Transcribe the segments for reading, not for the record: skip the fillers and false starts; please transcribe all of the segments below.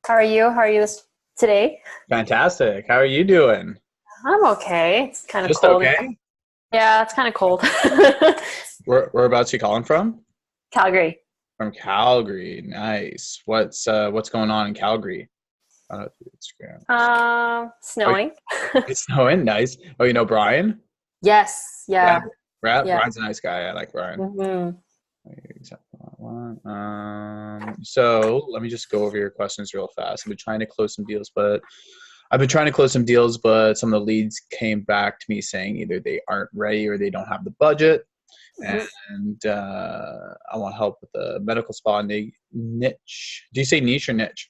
How are you? How are you today? Fantastic. How are you doing? I'm okay. It's kind of Just cold. okay. Yeah, it's kind of cold. Whereabouts you calling from? Calgary. From Calgary. Nice. What's going on in Calgary? Through Instagram. Oh, Snowing. it's snowing. Nice. Oh, you know Brian? Yes. Yeah. Yeah. Yeah. Brian's a nice guy. I like Brian. hmm Except for that one. So let me just go over your questions real fast. I've been trying to close some deals, but some of the leads came back to me saying either they aren't ready or they don't have the budget. hmm And I want help with the medical spa niche. Do you say niche or niche?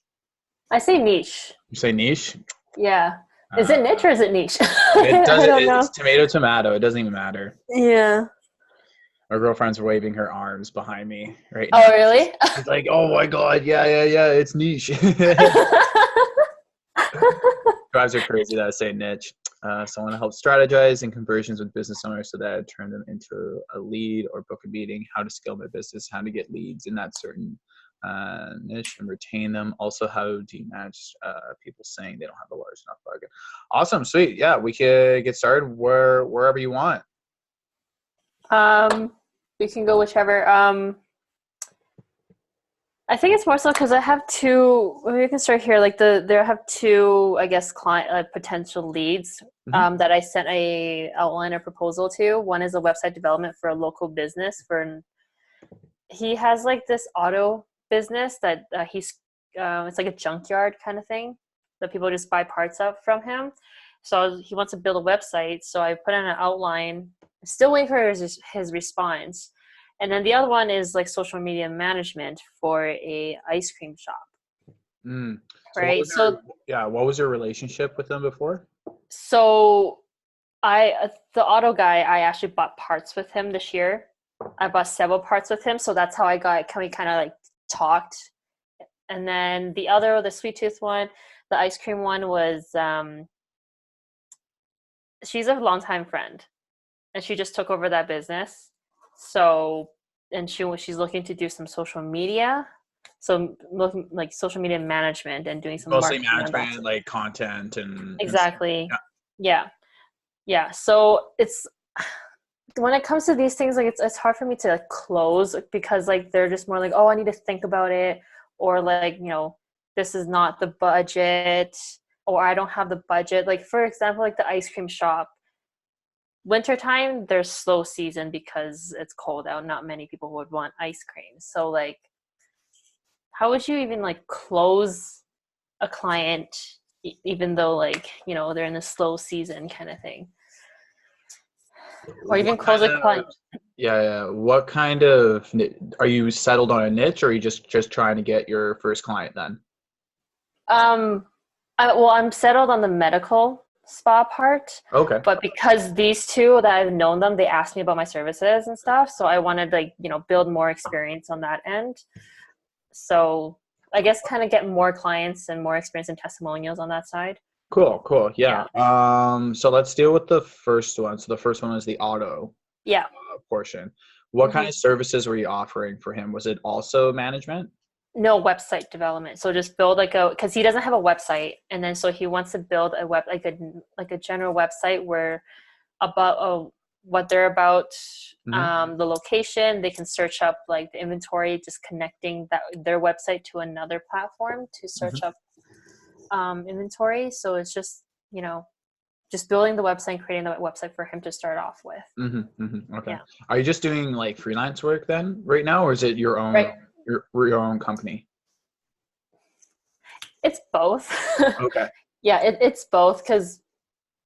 I say niche. You say niche? Yeah. Is Uh, it niche or is it niche? it does. I don't It's know. tomato, tomato. It doesn't even matter. Yeah. My girlfriend's waving her arms behind me right Oh, now. really? She's like, "Oh my god, yeah, yeah, yeah, it's niche." Drives her crazy that I say niche. So I want to help strategize in conversions with business owners so that I turn them into a lead or book a meeting, how to scale my business, how to get leads in that certain niche and retain them. Also, how do you manage people saying they don't have a large enough budget? Awesome, sweet. Yeah, we could get started wherever you want. um, we can go whichever. I think it's more so because I have two. We can start here. There have two, I guess, client potential leads Hmm. that I sent a outline or proposal to. One is a website development for a local business. He has like this auto business that it's like a junkyard kind of thing that people just buy parts of from him. So he wants to build a website. So I put in an outline. Still waiting for his response. And then the other one is like social media management for a ice cream shop, Mm. So right? what was your relationship with them before? So the auto guy, I actually bought parts with him this year. I bought several parts with him, so that's how we kind of like talked. And then the sweet tooth one, the ice cream one was she's a longtime friend, and she just took over that business. So, and she's looking to do some social media, so looking like social media management and doing some Mostly marketing on that. management, like content and stuff. Exactly. Yeah. Yeah. So it's when it comes to these things, like it's hard for me to like close because like they're just more like, oh, I need to think about it, or like this is not the budget, or I don't have the budget. Like for example, like the ice cream shop, wintertime there's slow season because it's cold out. Not many people would want ice cream. So like, how would you even like close a client even though like they're in a slow season kind of thing, or even What close kind a of client? Yeah, yeah. What kind of are you settled on a niche, or are you just trying to get your first client then? Um, I'm settled on the medical spa part, Okay. but because these two that I've known them, they asked me about my services and stuff, so I wanted like build more experience on that end. So I guess kind of get more clients and more experience and testimonials on that side. Cool, cool. Yeah. Yeah, So let's deal with the first one. So the first one is the auto yeah. portion. What kind hmm of services were you offering for him? Was it also management? No, website development. So just build because he doesn't have a website, and then so he wants to build a web like a general website where about what they're about, Hmm. the location. They can search up like the inventory, just connecting their website to another platform to search Hmm. up inventory. So it's just building the website, creating the website for him to start off with. Hmm. Okay. Yeah, Are you just doing like freelance work then right now, or is it right. your own company? It's both. Okay. Yeah, it's both because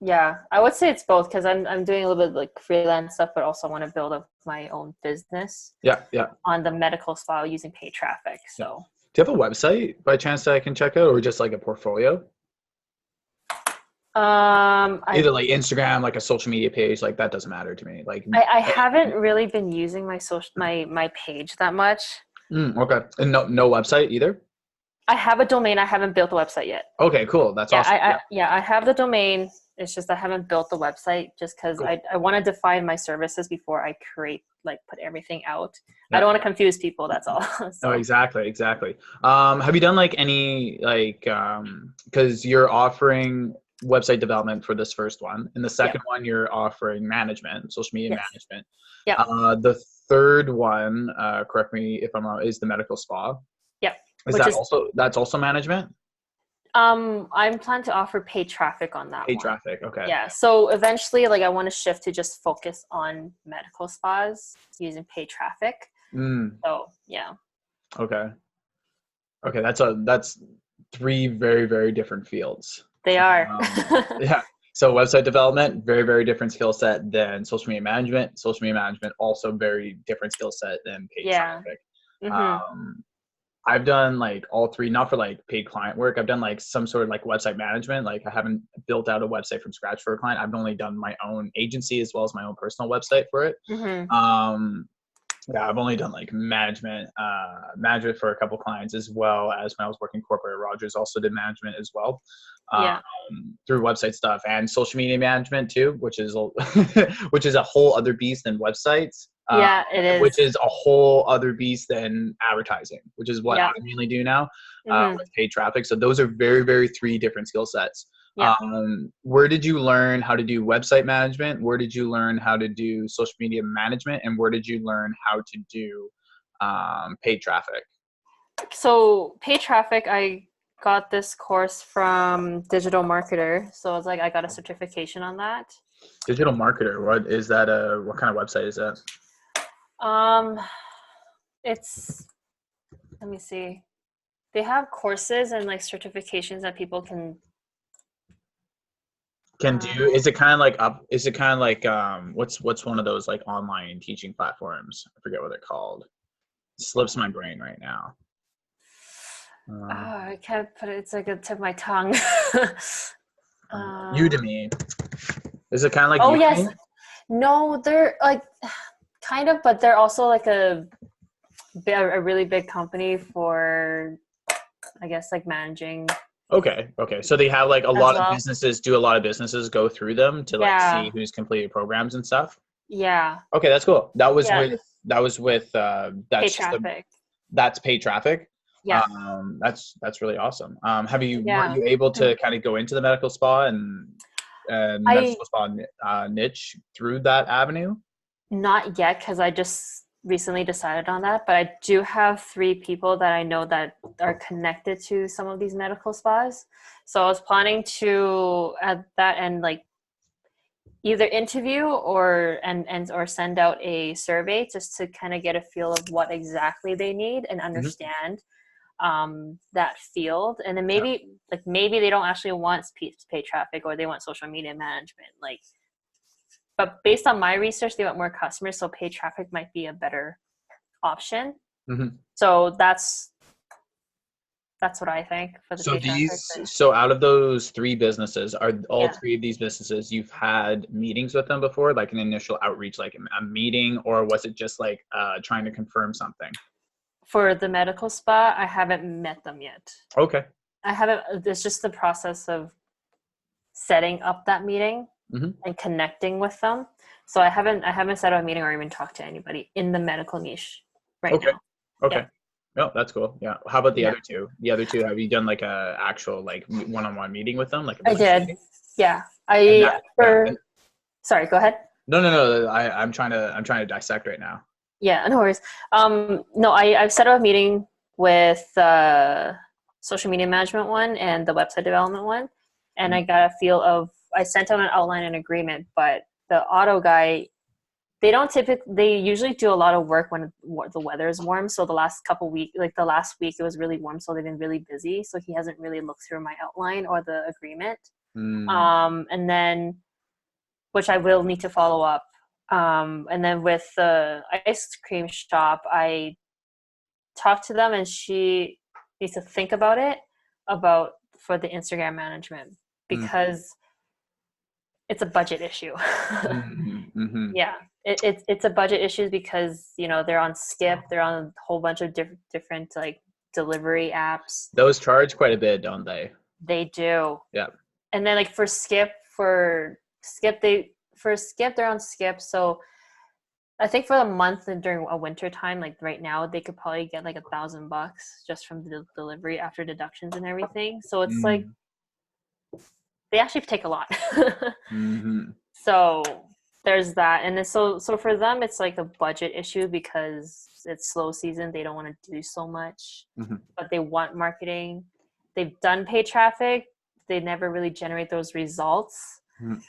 yeah, I would say it's both because I'm doing a little bit of, like freelance stuff, but also want to build up my own business Yeah, yeah, on the medical spa using paid traffic. yeah. So Do you have a website by chance that I can check out, or just like a portfolio? I Either like Instagram, like a social media page, like that doesn't matter to me. Like, I haven't really been using my page that much. okay, and no website either. I have a domain. I haven't built a website yet. Okay, cool. That's Yeah, awesome. Yeah. I have the domain. It's just I haven't built the website just because I want to define my services before I create, like, put everything out. I don't want to confuse people. That's all. No, So exactly. Have you done like any like because you're offering website development for this first one, and the yep. second one you're offering management, social media Yes. management. Yep. The third one, correct me if I'm wrong, is the medical spa. Yep. Is Which that is also that's also management? I'm planning to offer paid traffic on that Paid one. traffic. Okay. Yeah. So eventually, like, I want to shift to just focus on medical spas using paid traffic. Mm, So yeah. okay. Okay. That's three very, very different fields. They are. Yeah. So website development, very, very different skill set than social media management. Social media management, also very different skill set than paid Yeah. traffic. Mhm. Um, I've done like all three, not for like paid client work. I've done like some sort of like website management. Like I haven't built out a website from scratch for a client. I've only done my own agency as well as my own personal website for it. Mhm. Um, yeah, I've only done like management for a couple clients, as well as when I was working corporate at Rogers, also did management as well, Yeah. through website stuff and social media management too, which is which is a whole other beast than websites, Yeah, it is. which is a whole other beast than advertising, which is what I Yeah. mainly do now, Mhm. with paid traffic. So those are very, very three different skill sets. Yeah. Where did you learn how to do website management? Where did you learn how to do social media management? And where did you learn how to do paid traffic? So paid traffic, I got this course from Digital Marketer. So it's like I got a certification on that. Digital marketer. What is that? What kind of website is that? Um, it's let me see. They have courses and like certifications that people can. Can Uh, do. Is it kind of like up? Is it kind of like what's one of those like online teaching platforms? I forget what they're called. It slips my brain right now. I can't put it. It's like a tip of my tongue. uh, Udemy. Is it kind of like oh yes, Udemy? no, they're like kind of, but they're also like a really big company for, I guess, like managing Okay. Okay. So they have like a as lot of well. businesses. Do a lot of businesses go through them to like see Yeah, who's completed programs and stuff? yeah, Okay, that's cool. yeah. That was with Paid that's just a traffic. that's paid traffic. Yeah, That's really awesome. Have you were yeah. you able to kind of go into the medical spa and I medical spa niche through that avenue? Not yet because I just recently decided on that, but I do have 3 people that I know that are connected to some of these medical spas. So I was planning to at that end, like, either interview or send out a survey just to kind of get a feel of what exactly they need and Hmm. understand that field. And then Yeah. maybe they don't actually want paid traffic, or they want social media management, like, but based on my research, they want more customers, so paid traffic might be a better option. Hmm. So that's what I think for the paid traffic. But So out of those three businesses, are all yeah, three of these businesses you've had meetings with them before, like an initial outreach, like a meeting, or was it just like trying to confirm something? for the medical spa, I haven't met them yet. Okay. I haven't. It's just the process of setting up that meeting Hmm. and connecting with them. So I haven't set up a meeting or even talked to anybody in the medical niche right Okay. now. Yeah, Okay. No, that's cool. Yeah. How about the yeah, other two? The other two, have you done like a actual like one-on-one meeting with them, like a I business did. meeting? Yeah, And that, I yeah. for sorry. Go ahead. No. I'm trying to dissect right now. Yeah, no worries. No, I've set up a meeting with social media management one and the website development one, and Mhm. I got a feel of. I sent out an outline and agreement, but the auto guy, they usually do a lot of work when the weather is warm. So the last week it was really warm, so they've been really busy. So he hasn't really looked through my outline or the agreement. Mm. And then, which I will need to follow up. And then with the ice cream shop, I talked to them, and she needs to think about it about for the Instagram management, Mm. because it's a budget issue. Mm. Mm. Yeah, it's a budget issue because they're on Skip, they're on a whole bunch of different like delivery apps. Those charge quite a bit, don't they? They do. Yeah. And then, like, for Skip, for Skip, they're on Skip. So I think for the month and during a winter time, like right now, they could probably get like $1,000 just from the delivery after deductions and everything. So it's like Mm. they actually take a lot. Mm-hmm. So there's that, and then so for them, it's like a budget issue because it's slow season. They don't want to do so much, Mm-hmm. but they want marketing. They've done paid traffic. They never really generate those results Mm-hmm.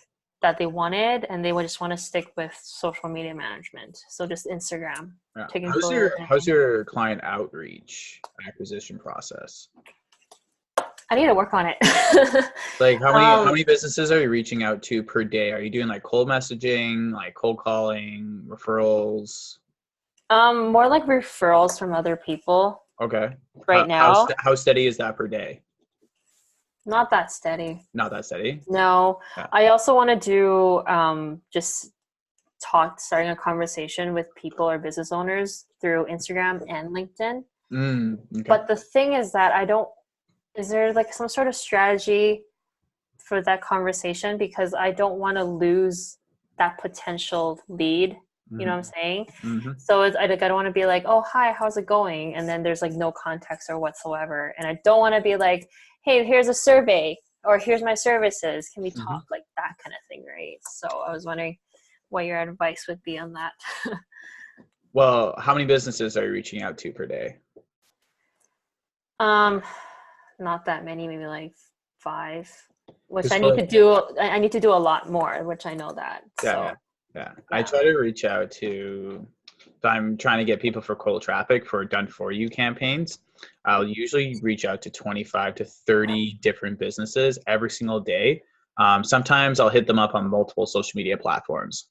that they wanted, and they would just want to stick with social media management. So just Instagram, Yeah. taking How's photos. your client outreach acquisition process? I need to work on it. Like how um, many businesses are you reaching out to per day? Are you doing like cold messaging, like cold calling, referrals? More like referrals from other people Okay. right now. How steady is that per day? Not that steady. Not that steady. No, Yeah. I also want to do just starting a conversation with people or business owners through Instagram and LinkedIn. Okay. But the thing is that is there like some sort of strategy for that conversation? Because I don't want to lose that potential lead. You know what I'm Mm-hmm. saying? Mm-hmm. So I don't want to be like, oh, hi, how's it going? And then there's like no context or whatsoever. And I don't want to be like, hey, here's a survey or here's my services. Can we Mm-hmm. talk, like that kind of thing, right? So I was wondering what your advice would be on that. Well, how many businesses are you reaching out to per day? um, Not that many, maybe like 5, which Because I for need like, to do. I need to do a lot more, which I know that. yeah, So yeah. I yeah. try to reach out to, if I'm trying to get people for cold traffic for done for you campaigns, I'll usually reach out to 25 to 30 different businesses every single day. Sometimes I'll hit them up on multiple social media platforms.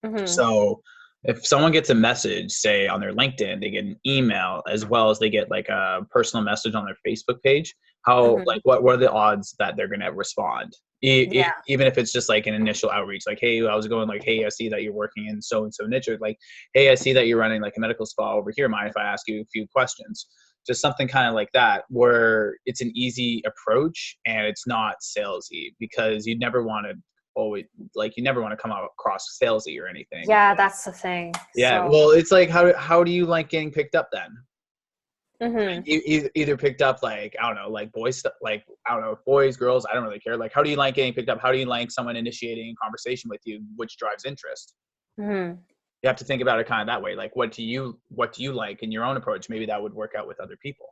Mm-hmm. So if someone gets a message, say on their LinkedIn, they get an email as well as they get like a personal message on their Facebook page. How Mm-hmm. like what are the odds that they're gonna respond? Yeah. Even if it's just like an initial outreach, like, hey, I was going like, hey, I see that you're working in so and so niche, or like, hey, I see that you're running like a medical spa over here. Mind if I ask you a few questions? Just something kind of like that, where it's an easy approach and it's not salesy, because you'd never want to always like you never want to come out across salesy or anything. Yeah, that's the thing. Yeah, So. well, it's like how do you like getting picked up then? Mm-hmm. Either picked up like I don't know, like boys stuff, like I don't know, boys, girls, I don't really care. Like how do you like getting picked up? How do you like someone initiating a conversation with you, which drives interest? Mm-hmm. You have to think about it kind of that way. Like what do you like in your own approach? Maybe that would work out with other people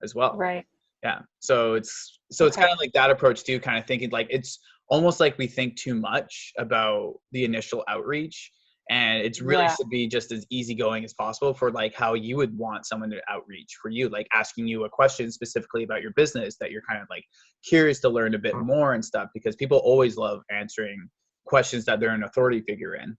as well. Right. Yeah. So it's kind Okay. of like that approach too, kind of thinking like it's almost like we think too much about the initial outreach, and it's really Yeah. should be just as easygoing as possible for like how you would want someone to outreach for you, like asking you a question specifically about your business that you're kind of like curious to learn a bit more and stuff, because people always love answering questions that they're an authority figure in.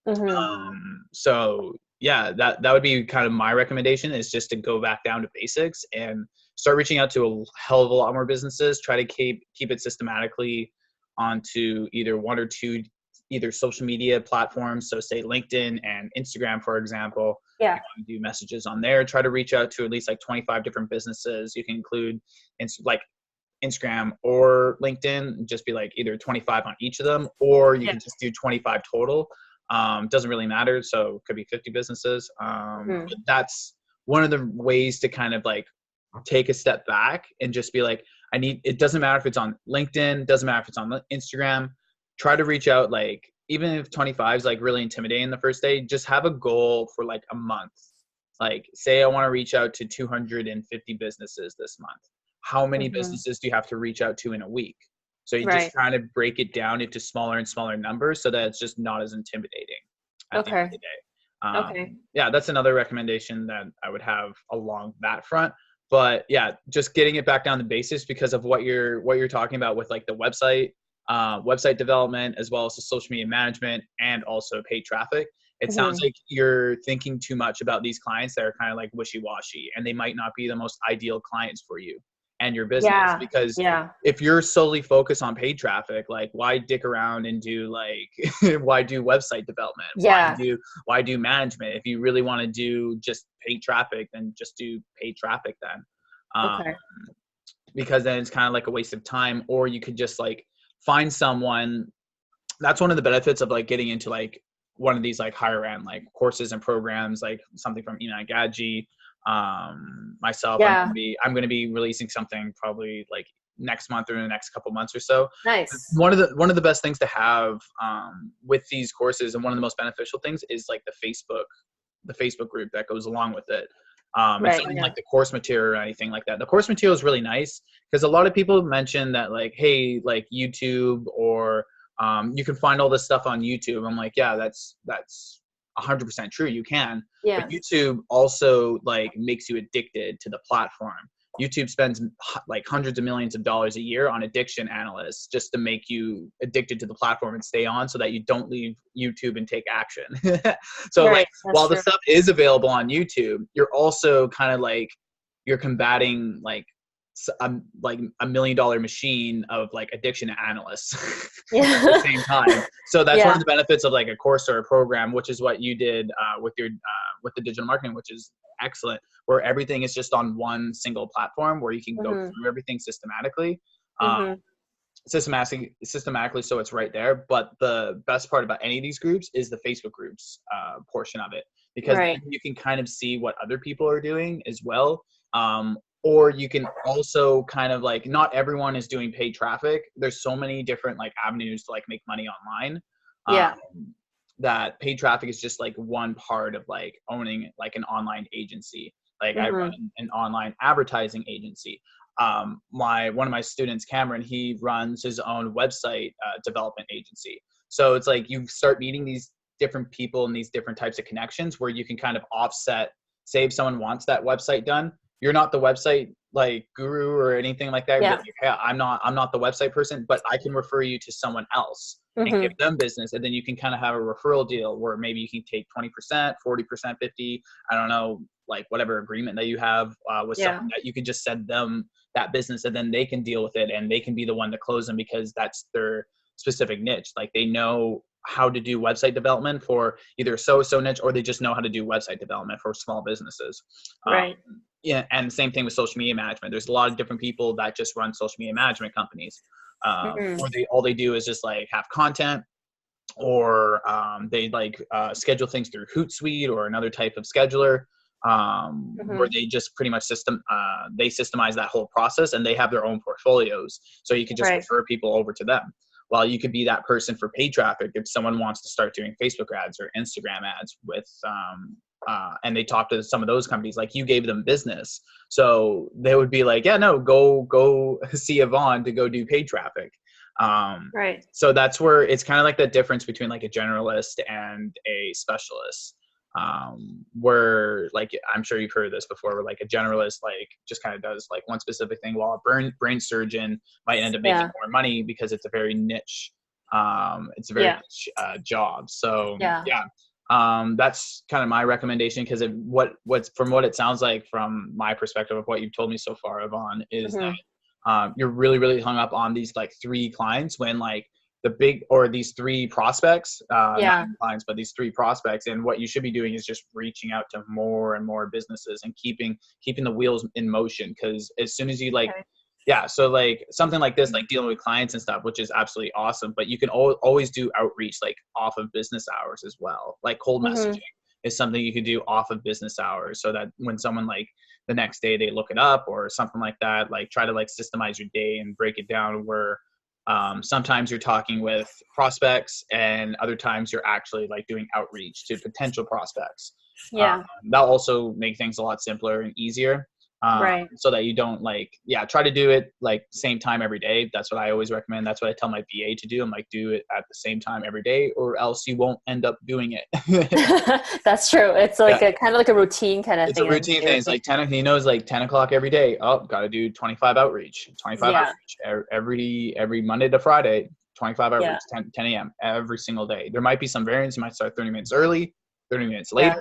Mm-hmm. So yeah, that would be kind of my recommendation, is just to go back down to basics and start reaching out to a hell of a lot more businesses. Try to keep it systematically onto either one or two, either social media platforms. So say LinkedIn and Instagram, for example. Yeah. You want to do messages on there. Try to reach out to at least like 25 different businesses. You can include like Instagram or LinkedIn, just be like either 25 on each of them, or you Yeah. can just do 25 total. Doesn't really matter. So it could be 50 businesses. Mm-hmm. But that's one of the ways to kind of like take a step back and just be like, it doesn't matter if it's on LinkedIn, doesn't matter if it's on Instagram, try to reach out. Like, even if 25 is like really intimidating the first day, just have a goal for like a month. Like say I want to reach out to 250 businesses this month. How many Mm-hmm. businesses do you have to reach out to in a week? So you just Right. kind of break it down into smaller and smaller numbers so that it's just not as intimidating at the end of Okay. the day. Okay. Yeah, that's another recommendation that I would have along that front. But yeah, just getting it back down to basics because of what you're talking about with like the website development, as well as the social media management and also paid traffic. It sounds Mm-hmm. like you're thinking too much about these clients that are kind of like wishy-washy, and they might not be the most ideal clients for you and your business, Yeah. because Yeah. if you're solely focused on paid traffic, like why dick around and do like why do website development? Yeah. Why do management? If you really want to do just paid traffic, then just do paid traffic then. Um, Okay. because then it's kind of like a waste of time. Or you could just like find someone that's one of the benefits of like getting into like one of these like higher end like courses and programs, like something from Ina Gadji. Myself, Yeah. I'm gonna be releasing something probably like next month or in the next couple months or so. Nice. One of the best things to have with these courses, and one of the most beneficial things, is like the Facebook group that goes along with it. It's Right. not even Yeah. like the course material or anything like that. The course material is really nice because a lot of people mention that like, hey, like YouTube or you can find all this stuff on YouTube. I'm like, yeah, that's 100% true. You can, but Yeah. YouTube also like makes you addicted to the platform. YouTube spends like hundreds of millions of dollars a year on addiction analysts just to make you addicted to the platform and stay on so that you don't leave YouTube and take action. So like Right. That's while the true. stuff is available on YouTube, you're also kind of like you're combating like like $1 million machine of like addiction analysts at the Yeah. same time. So that's one Yeah. of the benefits of like a course or a program, which is what you did with your with the digital marketing, which is excellent, where everything is just on one single platform where you can go Mhm. through everything systematically. Um, Mhm. systematically, so it's right there. But the best part about any of these groups is the Facebook groups portion of it, because Right. then you can kind of see what other people are doing as well. Or you can also kind of like, not everyone is doing paid traffic. There's so many different like avenues to like make money online. Yeah. That paid traffic is just like one part of like owning like an online agency. Like I Mhm. run an online advertising agency. One of my students, Cameron, he runs his own website development agency. So it's like you start meeting these different people and these different types of connections where you can kind of offset. Say if someone wants that website done, you're not the website like guru or anything like that. But Yeah. like, yeah, I'm not the website person, but I can refer you to someone else and give Mhm. them business. And then you can kind of have a referral deal where maybe you can take 20%, 40%, 50, I don't know, like whatever agreement that you have with Yeah. someone, that you can just send them that business and then they can deal with it and they can be the one to close them because that's their specific niche. Like they know how to do website development for either so niche, or they just know how to do website development for small businesses. Um, Right. yeah, and the same thing with social media management. There's a lot of different people that just run social media management companies, Mhm. or they all they do is just like have content, or they like schedule things through Hootsuite or another type of scheduler, where Mhm. they just pretty much they systemize that whole process and they have their own portfolios. So you can just Right. refer people over to them. Well, you could be that person for paid traffic if someone wants to start doing Facebook ads or Instagram ads with, and they talk to some of those companies, like you gave them business. So they would be like, yeah, no, go see Yvonne to go do paid traffic. Um, Right. so that's where it's kind of like the difference between like a generalist and a specialist. Where like I'm sure you've heard this before, where like a generalist like just kind of does like one specific thing, while a brain surgeon might end up making Yeah. more money because it's a very niche Yeah. job. So Yeah. yeah, that's kind of my recommendation, because what's from what it sounds like from my perspective of what you've told me so far, Yvonne, is Mhm. that you're really hung up on these like 3 clients, when like the big, or these 3 prospects, not Yeah. even clients, but these 3 prospects. And what you should be doing is just reaching out to more and more businesses and keeping the wheels in motion. Because as soon as you like, Okay. yeah, so like something like this, like dealing with clients and stuff, which is absolutely awesome, but you can always do outreach like off of business hours as well. Like cold messaging Mhm. is something you can do off of business hours, so that when someone like the next day they look it up or something like that, like try to like systemize your day and break it down, where sometimes you're talking with prospects and other times you're actually like doing outreach to potential prospects. Yeah. That'll also make things a lot simpler and easier, Right. so that you don't like, yeah, try to do it like same time every day. That's what I always recommend. That's what I tell my VA to do. I'm like, do it at the same time every day, or else you won't end up doing it. That's true. It's Yeah, like a kind of like a routine kind of it's a thing. And routine thing. daily It's thing. like 10. He knows like 10 o'clock every day. Oh, got to do 25 outreach. 25 Yeah. outreach every Monday to Friday. 25 Yeah. outreach. 10 a.m. every single day. There might be some variance. You might start 30 minutes early, 30 minutes later. Yeah.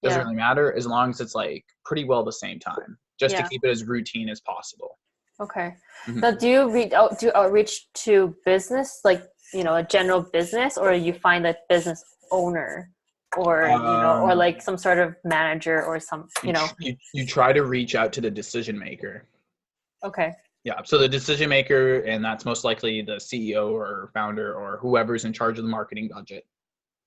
Doesn't Yeah. really matter, as long as it's like pretty well the same time. Just to Yeah. keep it as routine as possible. Okay. Now, Mhm. do you do outreach to business, like, a general business, or you find that business owner, or or Um, like some sort of manager or some. you try to reach out to the decision maker. Okay. Yeah. So the decision maker, and that's most likely the CEO or founder or whoever's in charge of the marketing budget.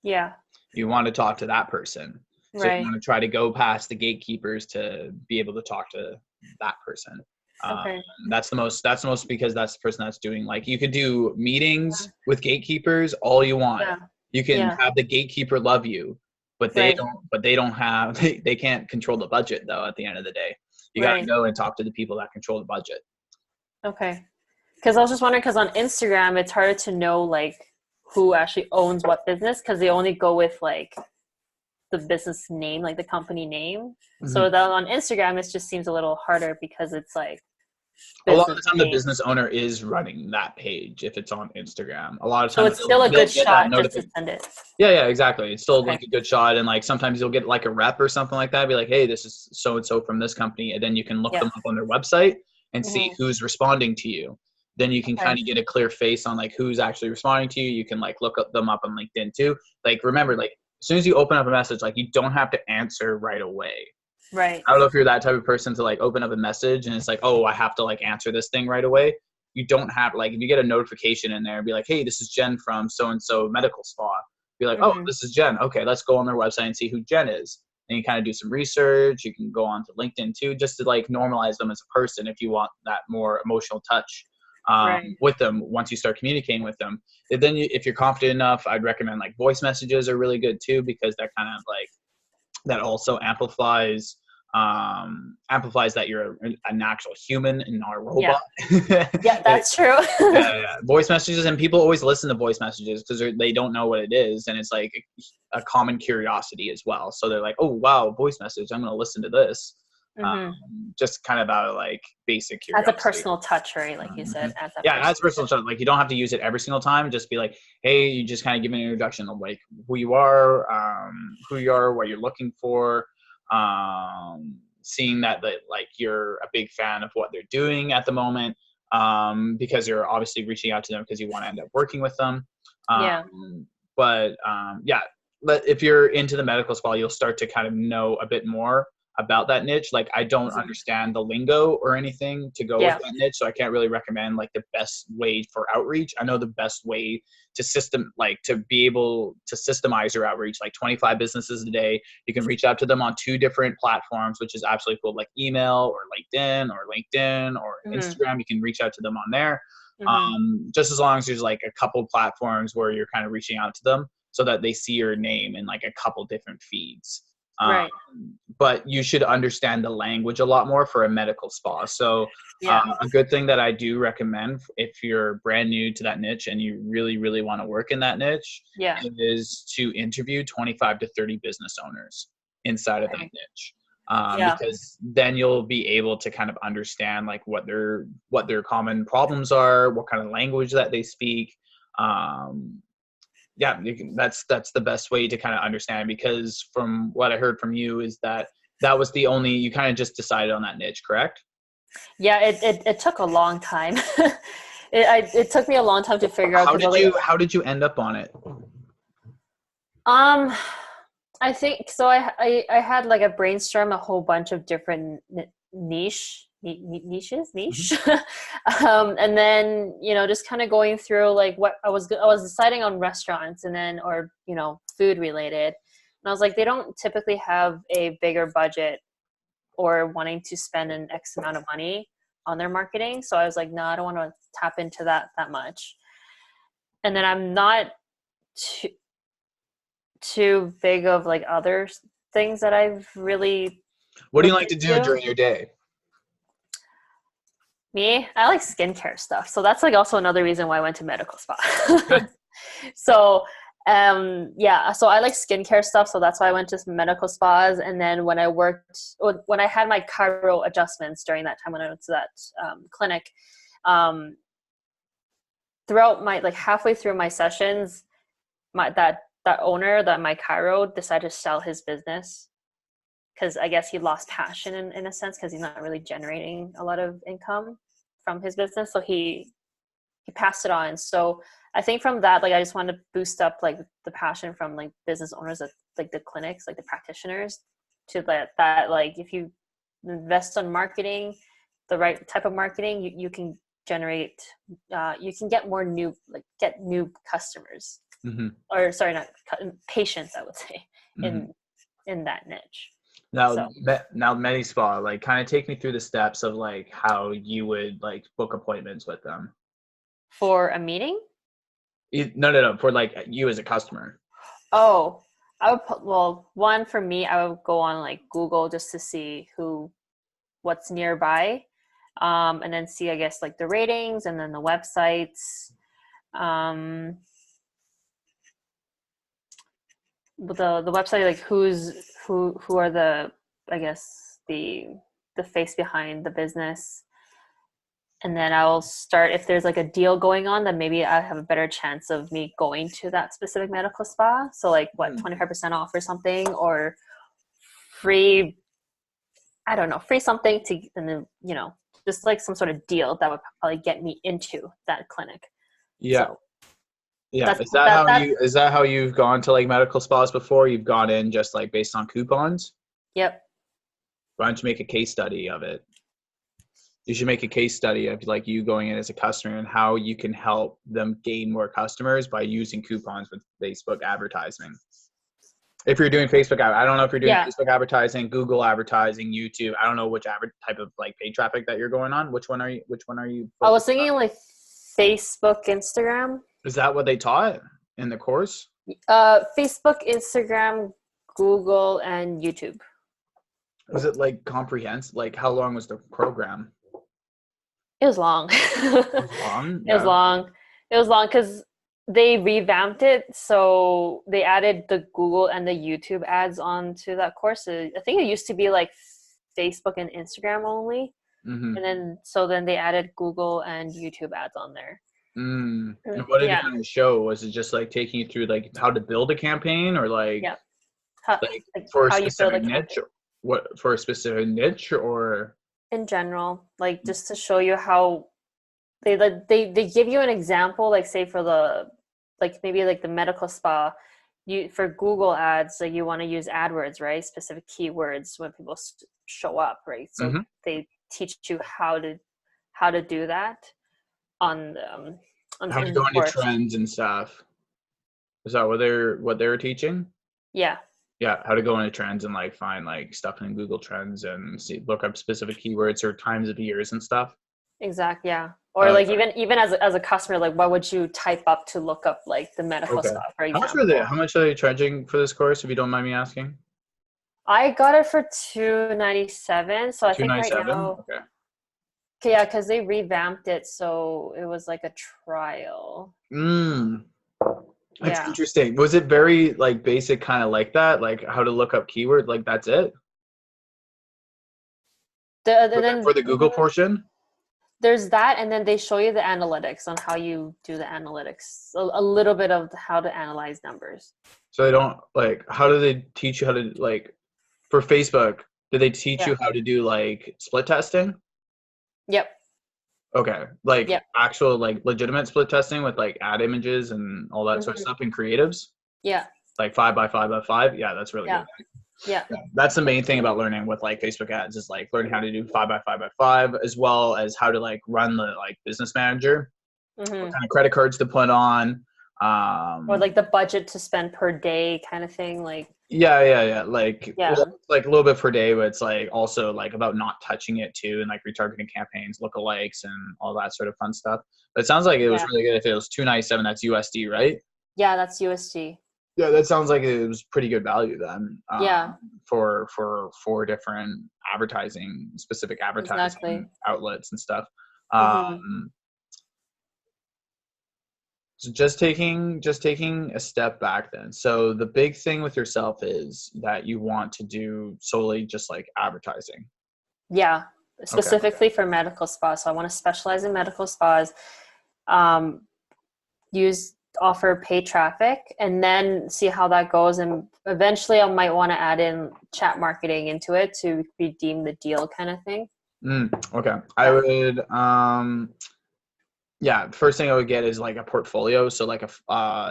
Yeah. You want to talk to that person. So you Right. want to try to go past the gatekeepers to be able to talk to that person. Um, Okay. that's the most because that's the person that's doing, like, you could do meetings with gatekeepers all you want. Yeah. You can Yeah. have the gatekeeper love you, but Right. they don't have, they can't control the budget though at the end of the day. You got to Right. go and talk to the people that control the budget. Okay. Because I was just wondering, because on Instagram, it's harder to know like who actually owns what business, because they only go with like the business name, like the company name. Mhm. So that on Instagram, it just seems a little harder because it's like A lot of business the time the name. business owner is running that page if it's on Instagram. A lot of So times it's still a good they'll get that shot just to notification. send it. Yeah, exactly. It's still Okay. like a good shot, and like sometimes you'll get like a rep or something like that. Be like, hey, this is so and so from this company, and then you can look Yeah. them up on their website and see Hmm. who's responding to you. Then you can Okay. kind of get a clear face on like who's actually responding to you. You can like look up them up on LinkedIn too. Like remember, like as soon as you open up a message, like you don't have to answer right away. Right. I don't know if you're that type of person to like open up a message and it's like, oh, I have to like answer this thing right away. You don't have, like, if you get a notification in there and be like, hey, this is Jen from so and so medical spa. Be like, oh, Hmm. this is Jen. Okay, let's go on their website and see who Jen is. And you kind of do some research. You can go on to LinkedIn too, just to like normalize them as a person if you want that more emotional touch Right. with them once you start communicating with them. And then if you're confident enough, I'd recommend like voice messages are really good too, because that kind of like, that also amplifies that you're an actual human and not a Yeah. robot. Yeah, that's true. Yeah. Voice messages, and people always listen to voice messages because they don't know what it is, and it's like a common curiosity as well. So they're like, oh wow, voice message, I'm going to listen to this. Hmm. Just kind of out of like basic As a curiosity. personal touch, right? Like you Mhm. said, as a Yeah, that's personal personal touch. stuff. Like you don't have to use it every single time. Just be like, hey, you just kind of give an introduction of like who you are, what you're looking for, seeing that like you're a big fan of what they're doing at the moment, because you're obviously reaching out to them because you want to end up working with them. Yeah. Yeah, but if you're into the medical spa, you'll start to kind of know a bit more about that niche. Like I don't Mhm. understand the lingo or anything to go with Yeah. that niche, so I can't really recommend like the best way for outreach. I know the best way to be able to systemize your outreach, like 25 businesses a day. You can reach out to them on 2 different platforms, which is absolutely cool, like email or LinkedIn or Hmm. Instagram. You can reach out to them on there. Hmm. Just as long as there's like a couple platforms where you're kind of reaching out to them so that they see your name in like a couple different feeds. Um, Right. but you should understand the language a lot more for a medical spa. So Yeah. a good thing that I do recommend if you're brand new to that niche and you really, really want to work in that niche Yeah. is to interview 25 to 30 business owners inside of that Okay. niche. Yeah. Because then you'll be able to kind of understand like what their common problems are, what kind of language that they speak. Um, yeah, that's the best way to kind of understand, because from what I heard from you is that that was the only, you kind of just decided on that niche, correct? Yeah. It took a long time. It took me a long time to figure out, because I was like, How did you end up on it? um, I think so. I had like a brainstorm, a whole bunch of different niche, Mhm. and then just kind of going through like what I was deciding on restaurants, and then or food related, and I was like, they don't typically have a bigger budget or wanting to spend an X amount of money on their marketing, so I was like, no, I don't want to tap into that much, and then I'm not too too big of like other things that I've really What do you looked like to do into. during your day? Me, I like skincare stuff. So that's like also another reason why I went to medical spa. So yeah, so I like skincare stuff. So that's why I went to some medical spas. And then when I had my chiro adjustments during that time when I went to that clinic, um, throughout my like halfway through my sessions, that owner, that my chiro, decided to sell his business because I guess he lost passion in a sense, because he's not really generating a lot of income from his business. So he passed it on. So I think from that, like I just wanted to boost up like the passion from like business owners at like the clinics, like the practitioners, to that like if you invest on marketing, the right type of marketing, you can generate, you can get more get new customers, or sorry, not patients, I would say, in that niche. Now, So now MediSpa, like kind of take me through the steps of like how you would like book appointments with them. for a meeting? No, for like you as a customer. Oh, I would put, well, one for me, I would go on like Google just to see what's nearby, and then see, I guess, like the ratings and then the websites. Um, the website, like who are the, I guess, the face behind the business. And then I'll start, if there's like a deal going on, then maybe I have a better chance of me going to that specific medical spa. So like what, 25% off or something, or free, I don't know, free something to, and then, just like some sort of deal that would probably get me into that clinic. Yeah. So yeah. Is that how you've gone to like medical spas before? You've gone in just like based on coupons? Yep. Why don't you make a case study of it? You should make a case study of like you going in as a customer and how you can help them gain more customers by using coupons with Facebook advertising. If you're doing Facebook, I don't know if you're doing Facebook advertising, Google advertising, YouTube. I don't know which type of like paid traffic that you're going on. Which one are you? I was thinking like Facebook, Instagram. Is that what they taught in the course? Facebook, Instagram, Google, and YouTube. Was it like comprehensive? Like how long was the program? It was long. It was long? It was long. It was long because they revamped it. So they added the Google and the YouTube ads onto that course. I think it used to be like Facebook and Instagram only. And then they added Google and YouTube ads on there. And what did it kind of show? Was it just like taking you through like how to build a campaign, or like, like for a specific niche? What, for a specific niche, or in general, like just to show you how they give you an example, like say for the, like maybe like the medical spa, for Google ads, like you want to use AdWords, right? Specific keywords when people show up, right? So they teach you how to do that on how to go into trends and stuff. Is that what they're teaching? Yeah, how to go into trends and like find like stuff in Google Trends and look up specific keywords or times of years and stuff. Exactly. Yeah. Or like even as a customer, like what would you type up to look up like the medical stuff, for example? How much are they charging for this course, if you don't mind me asking? I got it for $297. So I think right now. Okay. Yeah, because they revamped it, so it was like a trial. That's interesting. Was it very like basic, kind of like that, like how to look up keyword, like that's it? For the Google portion? There's that, and then they show you the analytics on how you do the analytics. A little bit of how to analyze numbers. So they don't like, how do they teach you how to, like, for Facebook, do they teach you how to do like split testing? Yep. Okay. Like actual like legitimate split testing with like ad images and all that sort of stuff in creatives? Yeah. Like 5x5x5? Yeah, that's really good. Yeah. That's the main thing about learning with like Facebook ads, is like learning how to do 5x5x5, as well as how to like run the like business manager, what kind of credit cards to put on, or like the budget to spend per day kind of thing. Like like like a little bit per day, but it's like also like about not touching it too, and like retargeting campaigns, lookalikes, and all that sort of fun stuff. But it sounds like it was really good. If it was $297, that's USD, right? Yeah, that's USD. Yeah, that sounds like it was pretty good value then. For different advertising, specific advertising outlets and stuff. So just taking a step back then. So the big thing with yourself is that you want to do solely just like advertising. Yeah, specifically for medical spas. So I want to specialize in medical spas. Offer paid traffic, and then see how that goes, and eventually I might want to add in chat marketing into it to redeem the deal kind of thing. I would the first thing I would get is like a portfolio, so like a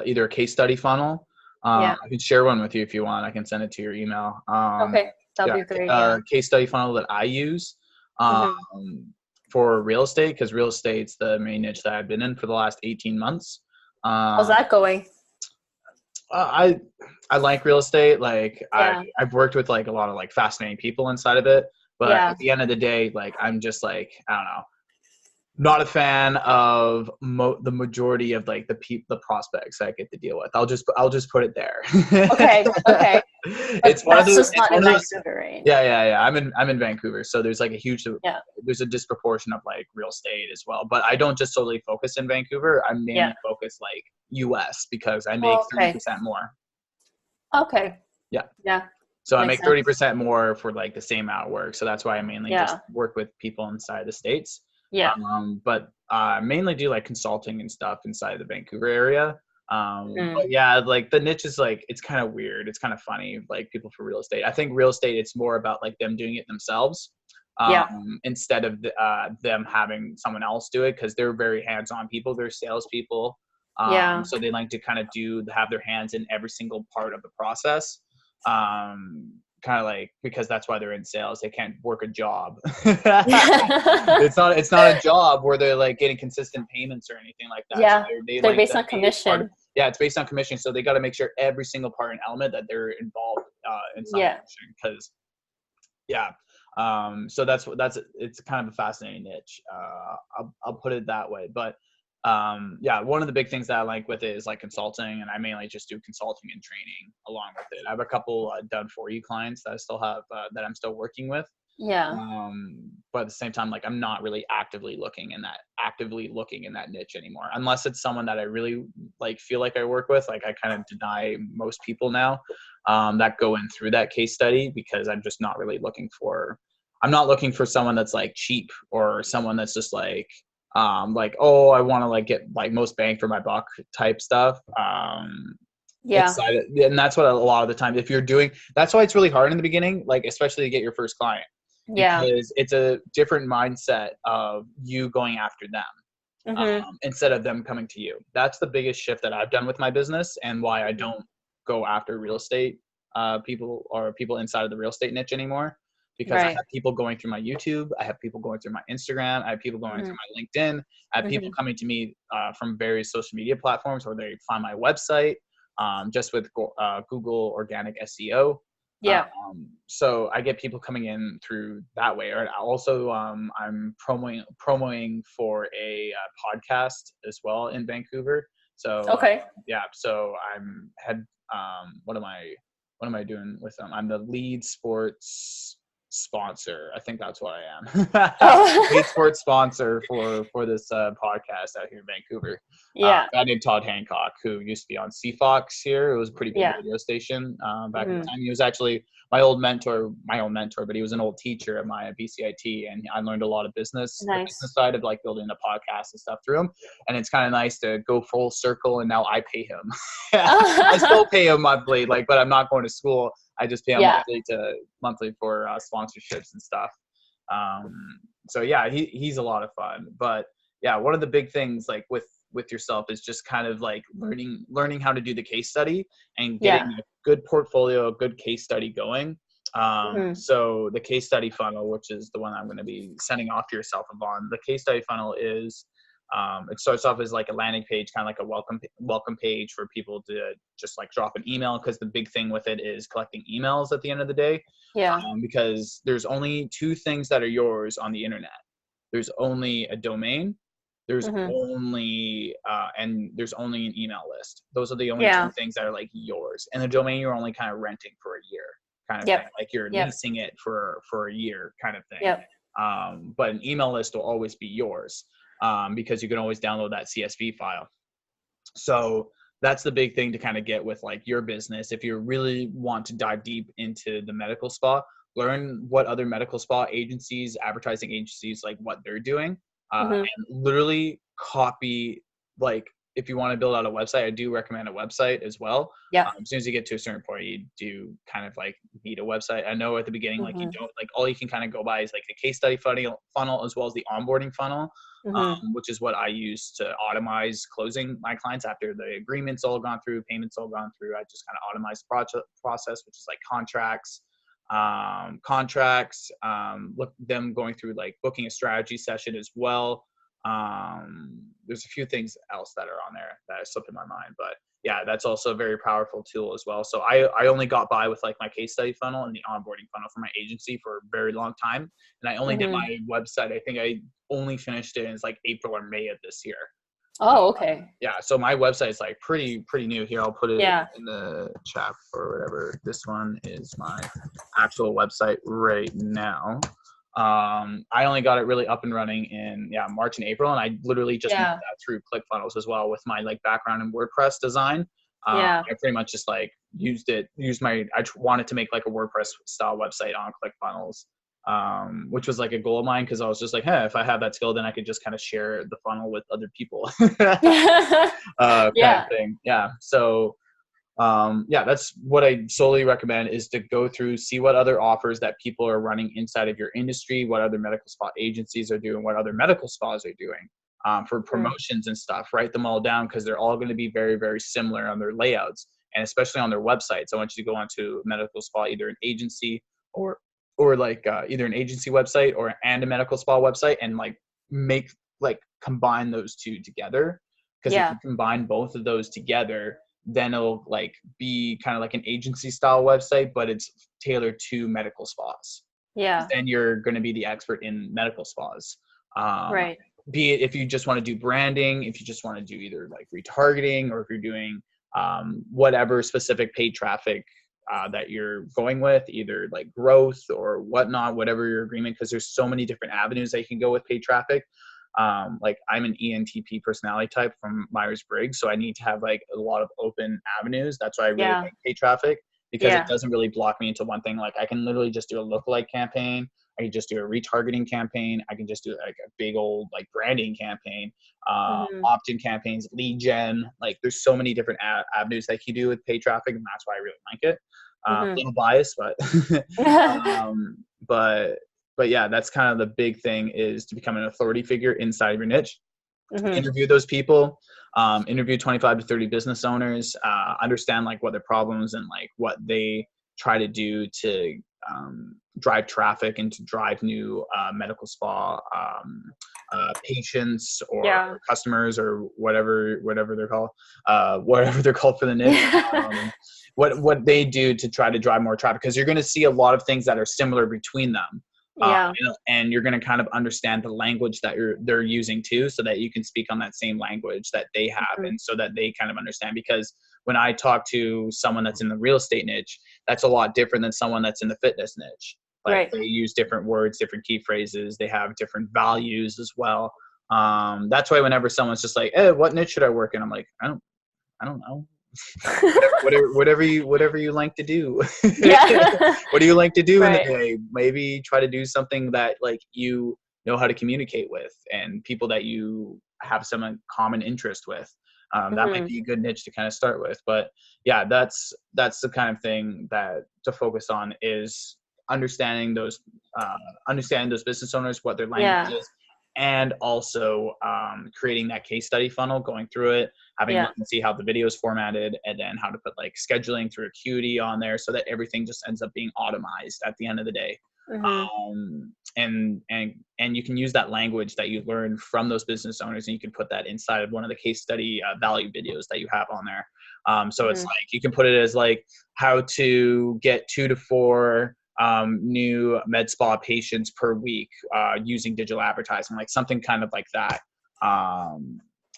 either a case study funnel. I can share one with you if you want. I can send it to your email. Okay, that'd be great. Case study funnel that I use. for real estate, because real estate's the main niche that I've been in for the last 18 months. How's that going? I like real estate. Like Yeah. I've worked with like a lot of like fascinating people inside of it, but Yeah. at the end of the day, like I'm just like, I don't know, not a fan of the majority of like the prospects I get to deal with. I'll just put it there. Okay. Okay. But It's one of that's those. just It's not one in of those. Vancouver, right? Yeah. I'm in Vancouver, so there's like a huge. Yeah. There's a disproportion of like real estate as well, but I don't just solely focus in Vancouver. I'm Yeah. mainly focused like U.S. because I make Oh, 30% okay. more. Okay. Yeah. Yeah. So I Makes make sense. 30% more for like the same amount of work. So that's why I mainly just Yeah. work with people inside the States. Yeah. But mainly do like consulting and stuff inside the Vancouver area. Mm. But yeah, like the niche is like, it's kind of weird. It's kind of funny, like people for real estate. I think real estate, it's more about like them doing it themselves Yeah. instead of them having someone else do it, because they're very hands-on people. They're salespeople. Yeah. So they like to kind of have their hands in every single part of the process. Kind of like, because that's why they're in sales. They can't work a job. It's not a job where they're like getting consistent payments or anything like that. So Yeah. they They're like based to on be a part of, commission. yeah, it's based on commission. So they got to make sure every single part and element that they're involved inside Yeah. commission. Because yeah, so it's kind of a fascinating niche. I'll put it that way. But yeah, one of the big things that I like with it is like consulting, and I mainly just do consulting and training along with it. I have a couple done for you clients that I still have that I'm still working with. Yeah. But at the same time, like I'm not really actively looking in that niche anymore, unless it's someone that I really like feel like I work with. Like I kind of deny most people now that go in through that case study, because I'm just not really I'm not looking for someone that's like cheap, or someone that's just like, oh, I want to like get like most bang for my buck type stuff. Yeah. And that's what a lot of the time, if you're doing, that's why it's really hard in the beginning, like especially to get your first client, Yeah. because it's a different mindset of you going after them Mm-hmm. instead of them coming to you. That's the biggest shift that I've done with my business, and why I don't go after real estate people, or people inside of the real estate niche anymore, because I Right. have people going through my YouTube, I have people going through my Instagram, I have people going Mm-hmm. through my LinkedIn, I have people Mm-hmm. coming to me from various social media platforms, or they find my website just with Google organic SEO. Yeah. So I get people coming in through that way. Or also, I'm promoting for a podcast as well in Vancouver. So Okay. yeah, so I'm head. What am I doing with them? I'm the lead sports sponsor. I think that's what I am. Lead Oh. sports sponsor for this podcast out here in Vancouver. Yeah. Guy named Todd Hancock, who used to be on CFox here. It was a pretty big Yeah. radio station back in the Mm-hmm. time. He was actually my old mentor, but he was an old teacher at my BCIT, and I learned a lot of the business Nice. side of like building the podcast and stuff through him. And it's kind of nice to go full circle, and now I pay him. I still pay him monthly, like, but I'm not going to school. I just pay him Yeah. monthly for sponsorships and stuff. So yeah, he's a lot of fun. But yeah, one of the big things like with yourself is just kind of like learning how to do the case study and getting Yeah. a good portfolio, a good case study going. Mm-hmm. So the case study funnel, which is the one I'm going to be sending off to yourself on, the case study funnel is it starts off as like a landing page, kind of like a welcome page for people to just like drop an email, because the big thing with it is collecting emails at the end of the day. Yeah. Because there's only two things that are yours on the internet. There's only a domain, there's Mm-hmm. only there's only an email list. Those are the only two Yeah. things that are like yours. And the domain, you're only kind of renting for a year kind of thing. Yep. Like you're Yep. leasing it for a year kind of thing. Yep. But an email list will always be yours, because you can always download that CSV file. So that's the big thing to kind of get with like your business. If you really want to dive deep into the medical spa, learn what other medical spa agencies, advertising agencies, like what they're doing, Mm-hmm. and literally copy. Like if you want to build out a website, I do recommend a website as well. Yeah. As soon as you get to a certain point, you do kind of like need a website. I know at the beginning, like you Mm-hmm. don't, like all you can kind of go by is like the case study funnel as well as the onboarding funnel, Mm-hmm. which is what I use to automate closing my clients after the agreement's all gone through, payments all gone through. I just kind of automate the process, which is like contracts, contracts, look them going through like booking a strategy session as well. There's a few things else that are on there that slipped in my mind, but yeah, that's also a very powerful tool as well. So I only got by with like my case study funnel and the onboarding funnel for my agency for a very long time. And I only did my website. I think I only finished it in like April or May of this year. Oh, okay. Yeah. So my website's like pretty new here. I'll put it Yeah. in the chat or whatever. This one is my actual website right now. I only got it really up and running in March and April, and I literally just made that through ClickFunnels as well with my like background in WordPress design. I pretty much just like I wanted to make like a WordPress style website on ClickFunnels, which was like a goal of mine because I was just like, hey, if I have that skill, then I could just kind of share the funnel with other people, kind of thing. Yeah. So that's what I solely recommend, is to go through, see what other offers that people are running inside of your industry, what other medical spa agencies are doing, what other medical spas are doing for promotions and stuff. Write them all down because they're all going to be very, very similar on their layouts and especially on their websites. I want you to go onto a medical spa, either an agency or like either an agency website and a medical spa website, and like combine those two together. Because if you combine both of those together, then it'll like be kind of like an agency style website, but it's tailored to medical spas. Yeah. Then you're going to be the expert in medical spas. Right. Be it if you just want to do branding, if you just want to do either like retargeting, or if you're doing whatever specific paid traffic that you're going with, either like growth or whatnot, whatever your agreement, because there's so many different avenues that you can go with paid traffic. Like I'm an ENTP personality type from Myers-Briggs, so I need to have like a lot of open avenues. That's why I really like paid traffic, because it doesn't really block me into one thing. Like I can literally just do a lookalike campaign. I can just do a retargeting campaign. I can just do like a big old like branding campaign, opt-in campaigns, lead gen. Like there's so many different avenues that you do with paid traffic, and that's why I really like it. A little biased, but yeah, that's kind of the big thing, is to become an authority figure inside of your niche. Interview those people, interview 25 to 30 business owners, understand like what their problems and like what they try to do to drive traffic and to drive new medical spa patients or customers, or whatever they're called, whatever they're called for the niche. What they do to try to drive more traffic, because you're going to see a lot of things that are similar between them. And you're going to kind of understand the language that they're using too, so that you can speak on that same language that they have, and so that they kind of understand. Because when I talk to someone that's in the real estate niche, that's a lot different than someone that's in the fitness niche. Like they use different words, different key phrases, they have different values as well. That's why whenever someone's just like, hey, what niche should I work in? I'm like, I don't know. whatever you like to do. What do you like to do in the day? Maybe try to do something that like you know how to communicate with, and people that you have some common interest with. That might be a good niche to kind of start with. But yeah, that's the kind of thing that to focus on, is understanding those business owners, what their language is, and also creating that case study funnel, going through it, having a look and see how the video is formatted, and then how to put like scheduling through Acuity on there, so that everything just ends up being automized at the end of the day. And you can use that language that you learn from those business owners, and you can put that inside of one of the case study value videos that you have on there. So it's like, you can put it as like how to get 2 to 4 new med spa patients per week using digital advertising, like something kind of like that.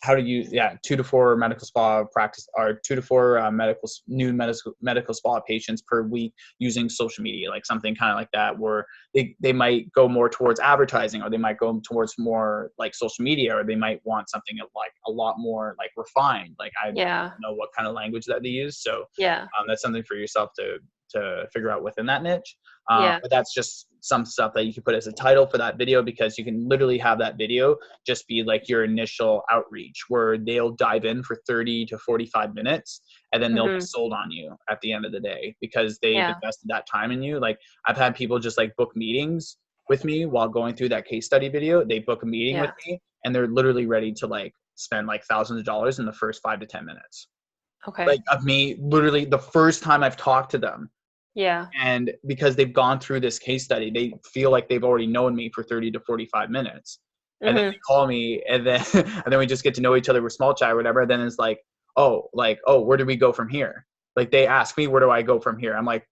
How to use 2 to 4 medical spa practice, or 2 to 4 new medical spa patients per week using social media, like something kind of like that, where they might go more towards advertising, or they might go towards more like social media, or they might want something like a lot more like refined. Like I don't know what kind of language that they use, so that's something for yourself to figure out within that niche. But that's just some stuff that you can put as a title for that video, because you can literally have that video just be like your initial outreach, where they'll dive in for 30 to 45 minutes, and then they'll be sold on you at the end of the day, because they've invested that time in you. Like I've had people just like book meetings with me while going through that case study video. They book a meeting with me, and they're literally ready to like spend like thousands of dollars in the first 5 to 10 minutes. Like of me, literally the first time I've talked to them, Yeah. And because they've gone through this case study, they feel like they've already known me for 30 to 45 minutes. And then Mm-hmm. they call me, and then and then we just get to know each other with small chat or whatever. Then it's like, oh, where do we go from here? Like they ask me, where do I go from here? I'm like,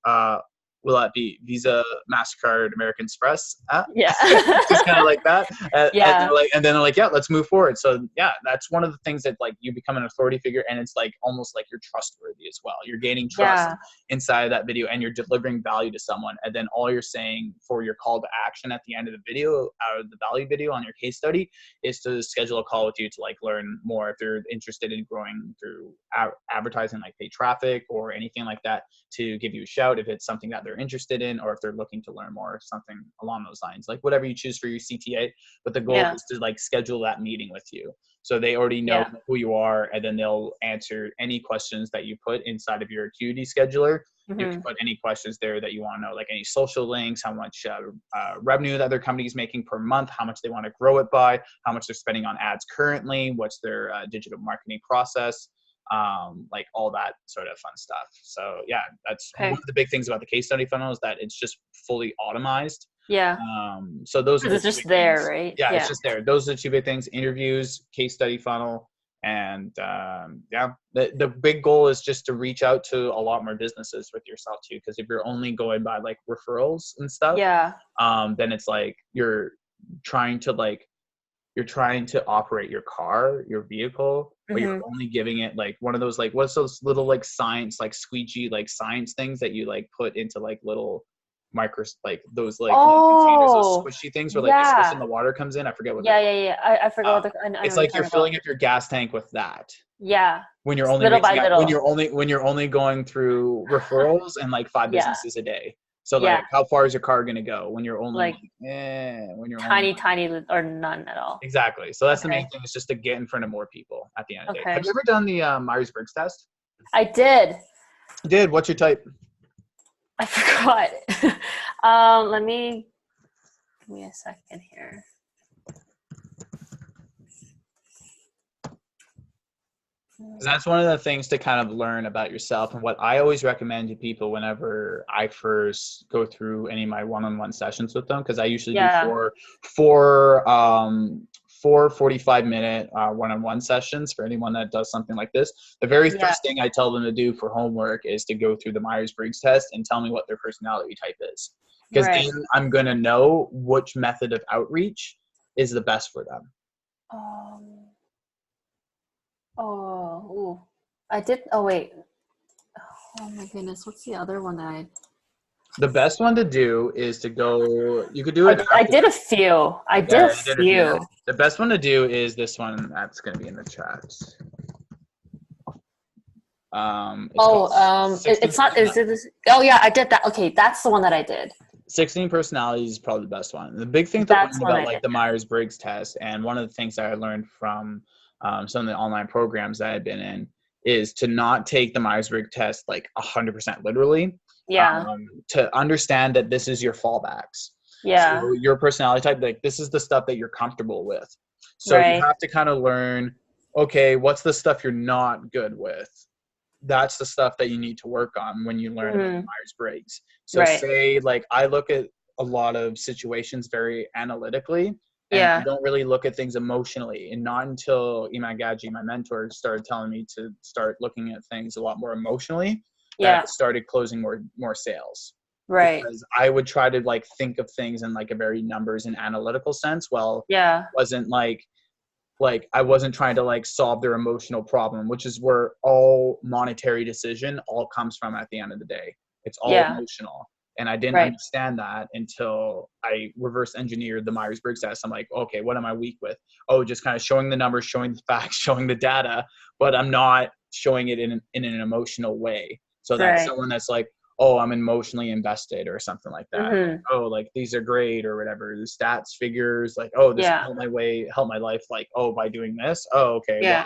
will that be Visa, MasterCard, American Express? Yeah. Just kind of like that. Yeah. And then they're like, yeah, let's move forward. So yeah, that's one of the things that like you become an authority figure, and it's like almost like you're trustworthy as well. You're gaining trust Yeah. inside of that video, and you're delivering value to someone. And then all you're saying for your call to action at the end of the video, out of the value video on your case study, is to schedule a call with you to like learn more if they're interested in growing through advertising, like paid traffic or anything like that, to give you a shout if it's something that they're interested in, or if they're looking to learn more, something along those lines, like whatever you choose for your CTA. But the goal Yeah. is to like schedule that meeting with you, so they already know Yeah. who you are, and then they'll answer any questions that you put inside of your Acuity scheduler. You can Mm-hmm. put any questions there that you want to know, like any social links, how much revenue that their company is making per month, how much they want to grow it by, how much they're spending on ads currently, what's their digital marketing process, like all that sort of fun stuff. So yeah, that's one Okay. of the big things about the case study funnel, is that it's just fully automized. Yeah. So those are 'Cause the it's two just big there, things. right? Yeah, it's Yeah. just there. Those are the two big things: interviews, case study funnel. And yeah, the big goal is just to reach out to a lot more businesses with yourself too, because if you're only going by like referrals and stuff, Yeah. then it's like trying to like you're trying to operate your car, your vehicle, but you're Mm-hmm. only giving it like one of those, like, what's those little like science, like squeegee, like science things that you like put into like little micros, like those like little containers, those Oh, squishy things where like you squish and yeah. the water comes in. I forget what they're Yeah, called. yeah, yeah. I forgot what I know It's what you're like you're talking about. filling up your gas tank with that Yeah. when you're Just only little by reaching out, little. when you're only going through referrals and like 5 Yeah. businesses a day. So Yeah. like, how far is your car going to go when you're only Like like, when you're only tiny, like, tiny or none at all. exactly. So that's the main Okay. thing, is just to get in front of more people at the end of the day. Have Okay. you ever done the Myers-Briggs test? I did. You did. What's your type? I forgot. Let me give me a second here. 'Cause that's one of the things to kind of learn about yourself, and what I always recommend to people whenever I first go through any of my one-on-one sessions with them, because I usually do Yeah. four 45-minute one-on-one sessions for anyone that does something like this. The very Yeah. first thing I tell them to do for homework is to go through the Myers-Briggs test and tell me what their personality type is, because Right. then I'm going to know which method of outreach is the best for them. Um. Oh. Ooh. I did. Oh wait. Oh my goodness. What's the other one that I? The best one to do is to go, you could do it I after. did a few. I did Yeah, a you did a few. few. The best one to do is this one that's going to be in the chat. It's called Oh. 16 It's not. Is it this? Oh yeah. I did that. Okay. That's the one that I did. 16 personalities is probably the best one. The big thing to That's learn one about I like did. the Myers-Briggs test, and one of the things that I learned from some of the online programs that I've been in, is to not take the Myers-Briggs test like 100% literally. Yeah. To understand that this is your fallbacks. Yeah. So your personality type, like this is the stuff that you're comfortable with. So you Right. have to kind of learn, okay, what's the stuff you're not good with? That's the stuff that you need to work on when you learn about the Mm, Myers-Briggs. So right. say like I look at a lot of situations very analytically, and I Yeah. don't really look at things emotionally. And not until Iman Gaji, my mentor, started telling me to start looking at things a lot more emotionally, that I Yeah. started closing more sales. Right. Because I would try to like think of things in like a very numbers and analytical sense. Well, Yeah. wasn't like I wasn't trying to like solve their emotional problem, which is where all monetary decision all comes from at the end of the day. It's all Yeah. emotional. And I didn't Right. understand that until I reverse engineered the Myers-Briggs test. I'm like, okay, what am I weak with? Oh, just kind of showing the numbers, showing the facts, showing the data, but I'm not showing it in an emotional way. So that Right. someone that's like, oh, I'm emotionally invested or something like that. Like, Mhm. oh, like these are great or whatever. The stats, figures, like, oh, this Yeah. help my life. Like, oh, by doing this. Oh, okay. Well, Yeah.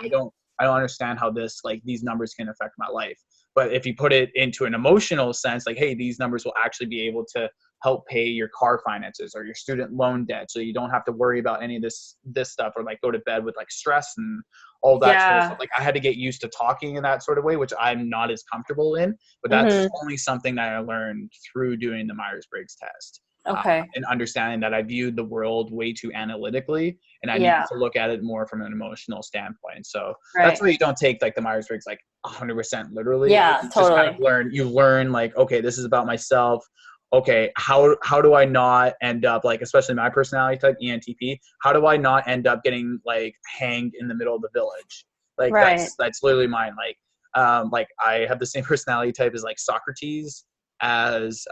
I don't understand how this, like these numbers can affect my life. But if you put it into an emotional sense, like, hey, these numbers will actually be able to help pay your car finances or your student loan debt. So you don't have to worry about any of this stuff, or like go to bed with like stress and all that sort of Yeah. stuff. Like I had to get used to talking in that sort of way, which I'm not as comfortable in, but that's Mm-hmm. only something that I learned through doing the Myers-Briggs test. Okay. And understanding that I viewed the world way too analytically, and I needed Yeah. to look at it more from an emotional standpoint. So that's Right. why you don't take like the Myers-Briggs like 100% literally. Like, Yeah, you just kind of totally. learn like, okay, this is about myself. Okay, how do I not end up like, especially my personality type, ENTP, how do I not end up getting like hanged in the middle of the village? Like Right. that's literally mine. Like I have the same personality type as like Socrates, as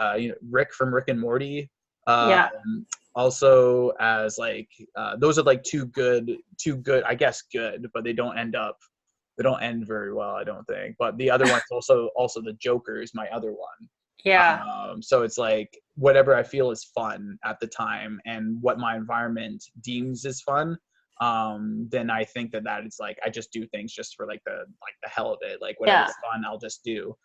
Rick from Rick and Morty, Yeah. also as like those are like two good, I guess, good, but they don't end very well, I don't think. But the other one's also the Joker is my other one. Yeah. So it's like whatever I feel is fun at the time and what my environment deems is fun, then I think that is like I just do things just for like the hell of it, like Yeah. whatever's fun I'll just do.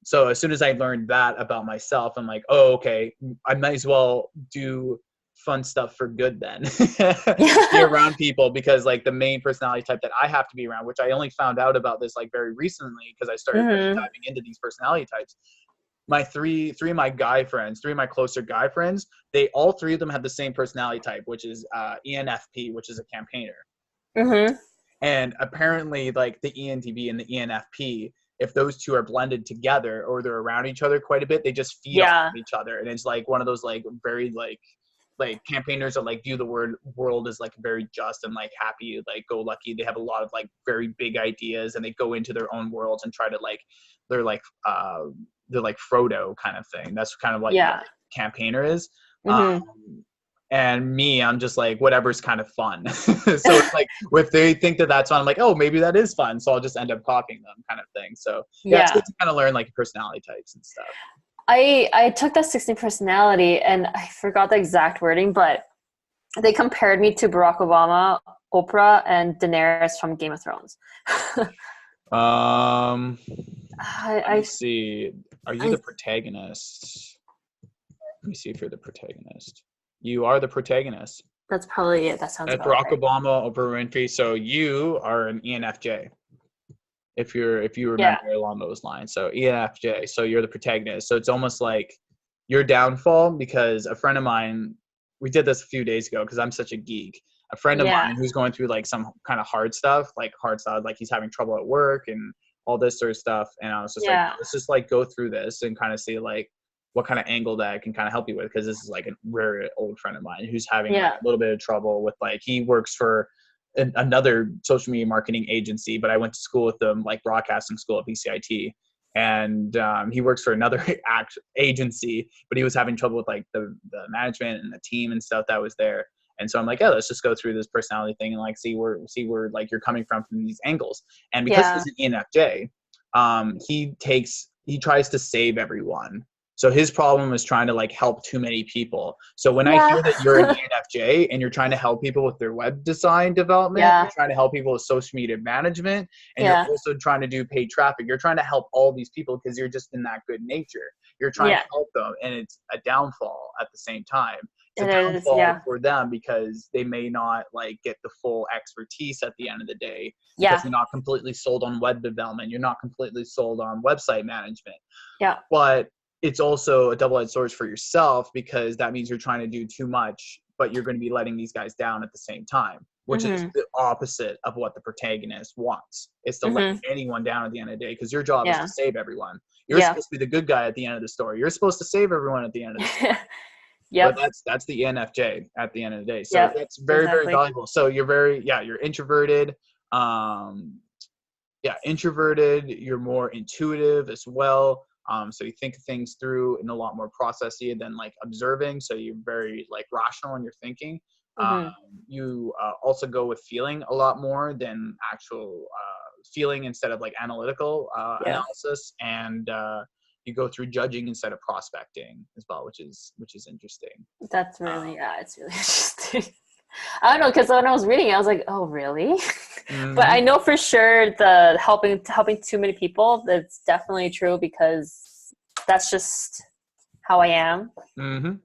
So as soon as I learned that about myself, I'm like, oh, okay, I might as well do fun stuff for good then. Be Yeah. around people, because like the main personality type that I have to be around, which I only found out about this like very recently because I started really Mm-hmm. diving into these personality types. My three of my guy friends, three of my closer guy friends, they all three of them have the same personality type, which is ENFP, which is a campaigner. Mm-hmm. And apparently, like the ENTP and the ENFP, if those two are blended together or they're around each other quite a bit, they just feed off Yeah. of each other. And it's like one of those like very like campaigners that like view the world as like very just and like happy, like go lucky. They have a lot of like very big ideas and they go into their own worlds and try to like they're like Frodo kind of thing. That's kind of like what Yeah. a campaigner is. Mm-hmm. And me, I'm just like whatever's kind of fun. So it's like if they think that that's fun, I'm like, oh, maybe that is fun, so I'll just end up copying them kind of thing. So yeah, it's Yeah. good to kind of learn like personality types and stuff. I took that 16 personality and I forgot the exact wording, but they compared me to Barack Obama, Oprah, and Daenerys from Game of Thrones. um Let me I, see. Are you I the protagonist? Let me see if you're the protagonist. You are the protagonist. that's probably it. That sounds That's about Barack right. Obama, Oprah Winfrey. So you are an ENFJ, if you Yeah. remember along those lines. So ENFJ. So you're the protagonist. So it's almost like your downfall, because a friend of mine, we did this a few days ago because I'm such a geek. A friend of Yeah. mine who's going through like some kind of hard stuff, like he's having trouble at work and all this sort of stuff. And I was just like, Yeah. let's just like go through this and kind of see like what kind of angle that I can kind of help you with. Cause this is like a very old friend of mine who's having like Yeah. a little bit of trouble with like, he works for another social media marketing agency, but I went to school with them, like broadcasting school at BCIT. And he works for another agency, but he was having trouble with like the management and the team and stuff that was there. And so I'm like, yeah, let's just go through this personality thing and like see where like you're coming from these angles. And because Yeah. he's an ENFJ, he tries to save everyone. So his problem is trying to like help too many people. So when I hear that you're an Yeah. ENFJ and you're trying to help people with their web design development, Yeah. you're trying to help people with social media management, and you're Yeah. also trying to do paid traffic. You're trying to help all these people because you're just in that good nature. You're trying to Yeah. help them, and it's a downfall at the same time. It's It a is. downfall Yeah. for them because they may not like get the full expertise at the end of the day, because Yeah. you're not completely sold on web development. You're not completely sold on website management. Yeah. But it's also a double-edged sword for yourself, because that means you're trying to do too much, but you're going to be letting these guys down at the same time, which is Mm-hmm. the opposite of what the protagonist wants. It's to let Mm-hmm. anyone down at the end of the day, because your job is to Yeah. save everyone. You're Yeah. supposed to be the good guy at the end of the story. You're supposed to save everyone at the end of the story. But Yep. that's the ENFJ at the end of the day. So Yep. that's very, very Exactly. valuable. So you're introverted. Um, introverted. You're more intuitive as well. So you think things through in a lot more processy than like observing. So you're very like rational in your thinking. Um, Mm-hmm. you also go with feeling a lot more than actual feeling, instead of like analytical Yeah. analysis, and you go through judging instead of prospecting as well, which is interesting. That's Um, really, yeah, it's really interesting. I don't know, because when I was reading it, I was like, oh, really? But I mhm. know for sure the helping too many people, that's definitely true because that's just how I am. Mhm.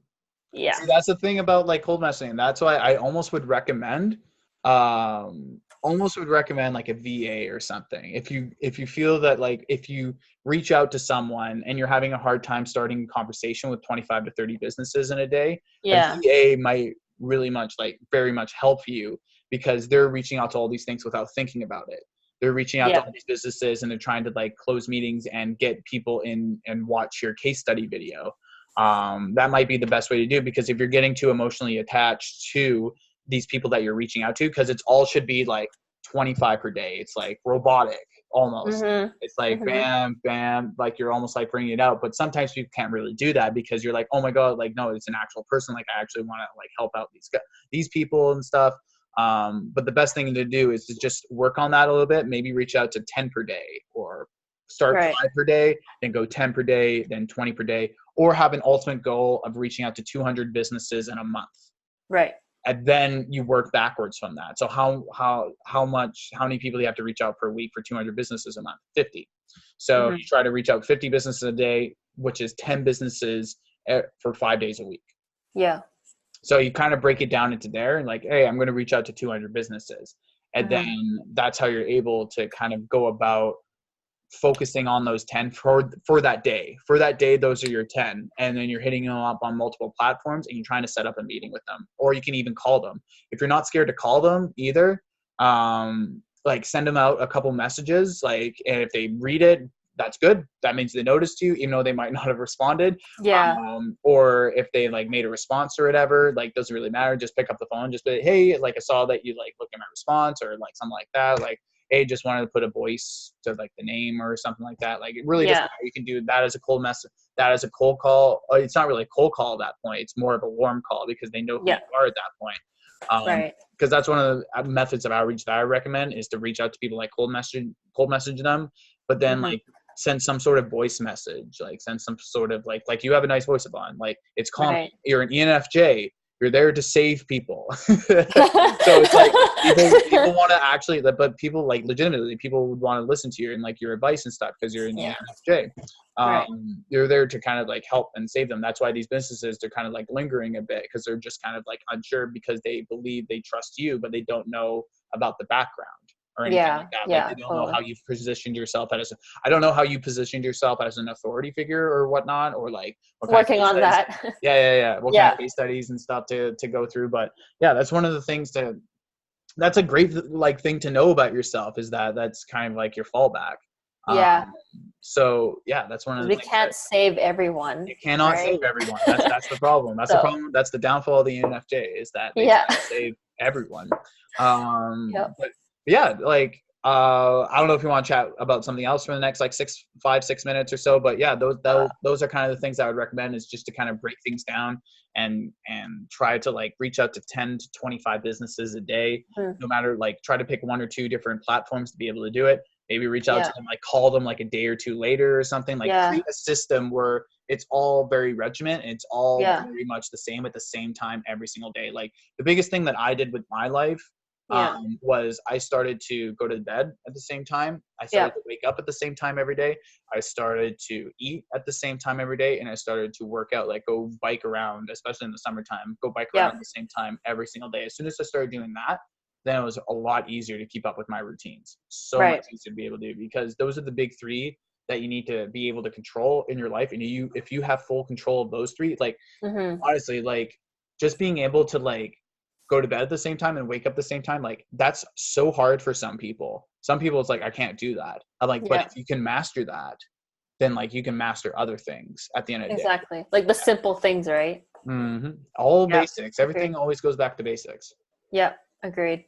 Yeah. See, that's the thing about like cold messaging. That's why I almost would recommend almost would recommend like a VA or something. If you feel that like if you reach out to someone and you're having a hard time starting a conversation with 25 to 30 businesses in a day, a Yeah. VA might really much like very much help you because they're reaching out to all these things without thinking about it. They're reaching out to Yeah. all these businesses and they're trying to like close meetings and get people in and watch your case study video. That might be the best way to do, because if you're getting too emotionally attached to these people that you're reaching out to, because it's all should be like 25 per day. It's like robotic almost. Mhm. It's like Mhm. bam, bam, like you're almost like bringing it out. But sometimes people can't really do that because you're like, oh my God, like, no, it's an actual person. Like I actually want to like help out these people and stuff. But the best thing to do is to just work on that a little bit, maybe reach out to 10 per day, or start Right. 5 per day, then go 10 per day, then 20 per day, or have an ultimate goal of reaching out to 200 businesses in a month. Right. And then you work backwards from that. So how many people do you have to reach out per week for 200 businesses a month? 50. So Mhm. you try to reach out 50 businesses a day, which is 10 businesses for 5 days a week. Yeah. So you kind of break it down into there and like, hey, I'm going to reach out to 200 businesses. And Mhm. then that's how you're able to kind of go about focusing on those 10 for that day. For that day, those are your 10. And then you're hitting them up on multiple platforms and you're trying to set up a meeting with them. Or you can even call them. If you're not scared to call them either, like send them out a couple messages. Like, and if they read it, that's good. That means they noticed you, even though they might not have responded. Yeah. Or if they like made a response or whatever, like doesn't really matter. Just pick up the phone, just be like, hey, like I saw that you like look at my response, or like something like that. Like, hey, just wanted to put a voice to like the name or something like that. Like it really doesn't Yeah. matter. You can do that as a cold message, that as a cold call. It's not really a cold call at that point. It's more of a warm call because they know who you Yeah. are at that point. Right. Because that's one of the methods of outreach that I recommend, is to reach out to people, like cold message them, but then Mhm. like send some sort of voice message, like send some sort of like you have a nice voice, Yvonne. Like it's calming. Right. You're an ENFJ. You're there to save people. So it's like people want to actually, but people like legitimately people would want to listen to you and like your advice and stuff because you're an Yeah. ENFJ. Right. You're there to kind of like help and save them. That's why these businesses, they're kind of like lingering a bit because they're just kind of like unsure because they believe they trust you, but they don't know about the background or anything Yeah. like that. Like Yeah. they don't know Totally. how you've positioned yourself as I don't know how you positioned yourself as an authority figure or whatnot, or like what kind of Working case on studies. that. Yeah. What kind Yeah. of case studies and stuff to go through. But yeah, that's one of the things that's a great like thing to know about yourself, is that that's kind of like your fallback. Yeah. So yeah, that's one of 'Cause the we things that can't save everyone, you cannot right? save everyone. That's the problem. That's the So, problem. That's the downfall of the NFJ, is that they yeah. try to save everyone. Yep. But yeah, like I don't know if you want to chat about something else for the next like 6 minutes or so, but yeah, those are kind of the things I would recommend, is just to kind of break things down and try to like reach out to 10 to 25 businesses a day, Mm. no matter, like try to pick 1 or 2 different platforms to be able to do it. Maybe reach out Yeah. to them, like call them like a day or 2 later or something, like Yeah. create a system where it's all very regiment and it's all Yeah. very much the same at the same time every single day. Like the biggest thing that I did with my life Yeah. was I started to go to bed at the same time. I Yeah. started to wake up at the same time every day. I started to eat at the same time every day. And I started to work out, like go bike around, especially in the summertime, go bike around Yeah. at the same time every single day. As soon as I started doing that, then it was a lot easier to keep up with my routines. So much Right. easier to be able to do, because those are the big 3 that you need to be able to control in your life. And if you have full control of those 3, like Mhm. honestly, like just being able to like go to bed at the same time and wake up at the same time, like that's so hard for some people. Some people it's like, I can't do that. I'm like, but Yeah. if you can master that, then like you can master other things at the end of the day. Exactly. Like the simple things, right? All Yeah. basics. Agreed. Everything always goes back to basics. Yeah. Agreed.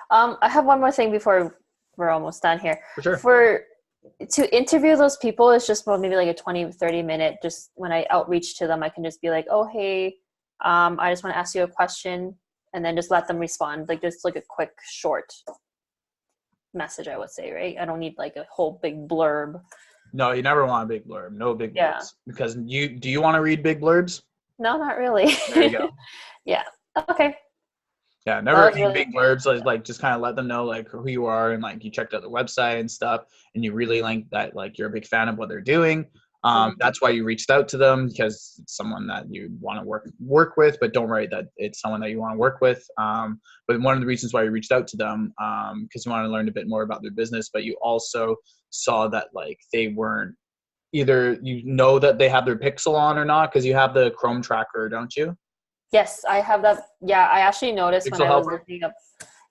I have one more thing before we're almost done here. For sure. For to interview those people, it's just maybe like a 20-30 minute, just when I outreach to them, I can just be like, oh, hey, I just want to ask you a question, and then just let them respond. Like just like a quick short message, I would say, right? I don't need like a whole big blurb. No, you never want a big blurb. No big Yeah. blurbs. Because do you want to read big blurbs? No, not really. There you go. Yeah. Okay. Yeah, That never was read really big blurbs. Like just kind of let them know like who you are, and like you checked out the website and stuff, and you really like that, like you're a big fan of what they're doing. Mhm. That's why you reached out to them, because it's someone that you want to work with, but don't write that it's someone that you want to work with. But one of the reasons why you reached out to them, because you want to learn a bit more about their business, but you also saw that like they weren't either, that they have their Pixel on or not, because you have the Chrome tracker, don't you? Yes, I have that. Yeah, I actually noticed when Pixel I was helper. looking up.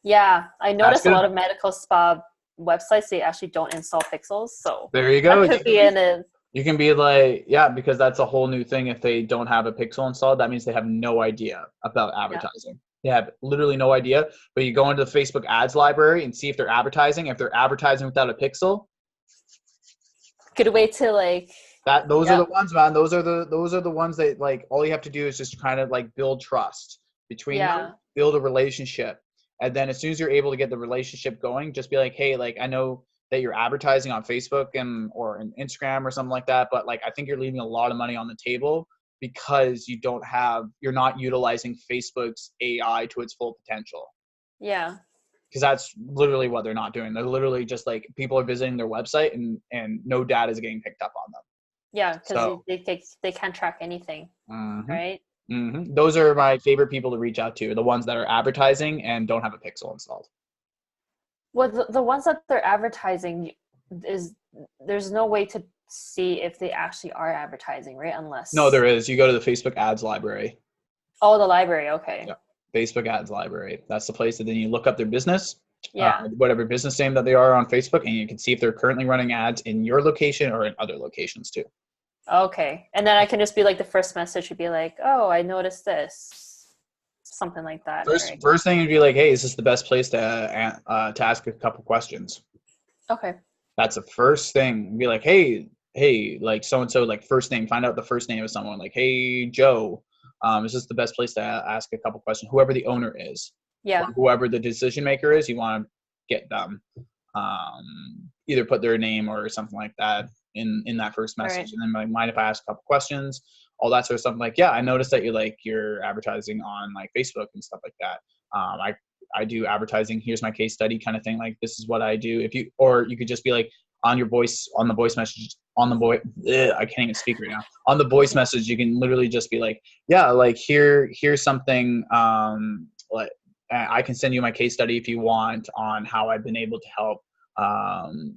Yeah, I That's noticed a good. lot of medical spa websites, they actually don't install pixels, so There you that go. could be in it. You can be like, yeah, because that's a whole new thing. If they don't have a Pixel installed, that means they have no idea about Yeah, advertising. They have literally no idea. But you go into the Facebook ads library and see if they're advertising. If they're advertising without a Pixel, good way to like. those are Yep. the ones, man. Those are the ones that like all you have to do is just kind of like build trust between them, Yeah. build a relationship. And then as soon as you're able to get the relationship going, just be like, hey, like I know that you're advertising on Facebook and or in Instagram or something like that, but like I think you're leaving a lot of money on the table because you're not utilizing Facebook's AI to its full potential. Yeah. Because that's literally what they're not doing. They're literally just like people are visiting their website and no data is getting picked up on them. Yeah, because So they can't track anything, mhm, right? those are my favorite people to reach out to, the ones that are advertising and don't have a Pixel installed. Well, the ones that they're advertising is there's no way to see if they actually are advertising, right? No, Unless there is. You go to the Facebook ads library. oh, the library. Okay. Yeah, Facebook ads library. That's the place that then you look up their business, Yeah. whatever business name that they are on Facebook, and you can see if they're currently running ads in your location or in other locations too. Okay. And then I can just be like the first message would be like, "Oh, I noticed this." Something like that, First, right? first thing would be like, hey, is this the best place to ask a couple questions? Okay. That's the first thing. Be like, hey, like so and so, like first name. Find out the first name of someone. Like, hey, Joe. Is this the best place to ask a couple questions? Whoever the owner is, or Yeah. whoever the decision maker is, you want to get them. Either put their name or something like that in that first All message, right. and then like, mind if I ask a couple questions, all that sort of stuff. Like, yeah, I noticed that you're advertising on like Facebook and stuff like that. I do advertising. Here's my case study, kind of thing. Like, this is what I do. Or you could just be like on the voice message I can't even speak right now. On the voice message, you can literally just be like, yeah, like here's something. Like I can send you my case study if you want on how I've been able to help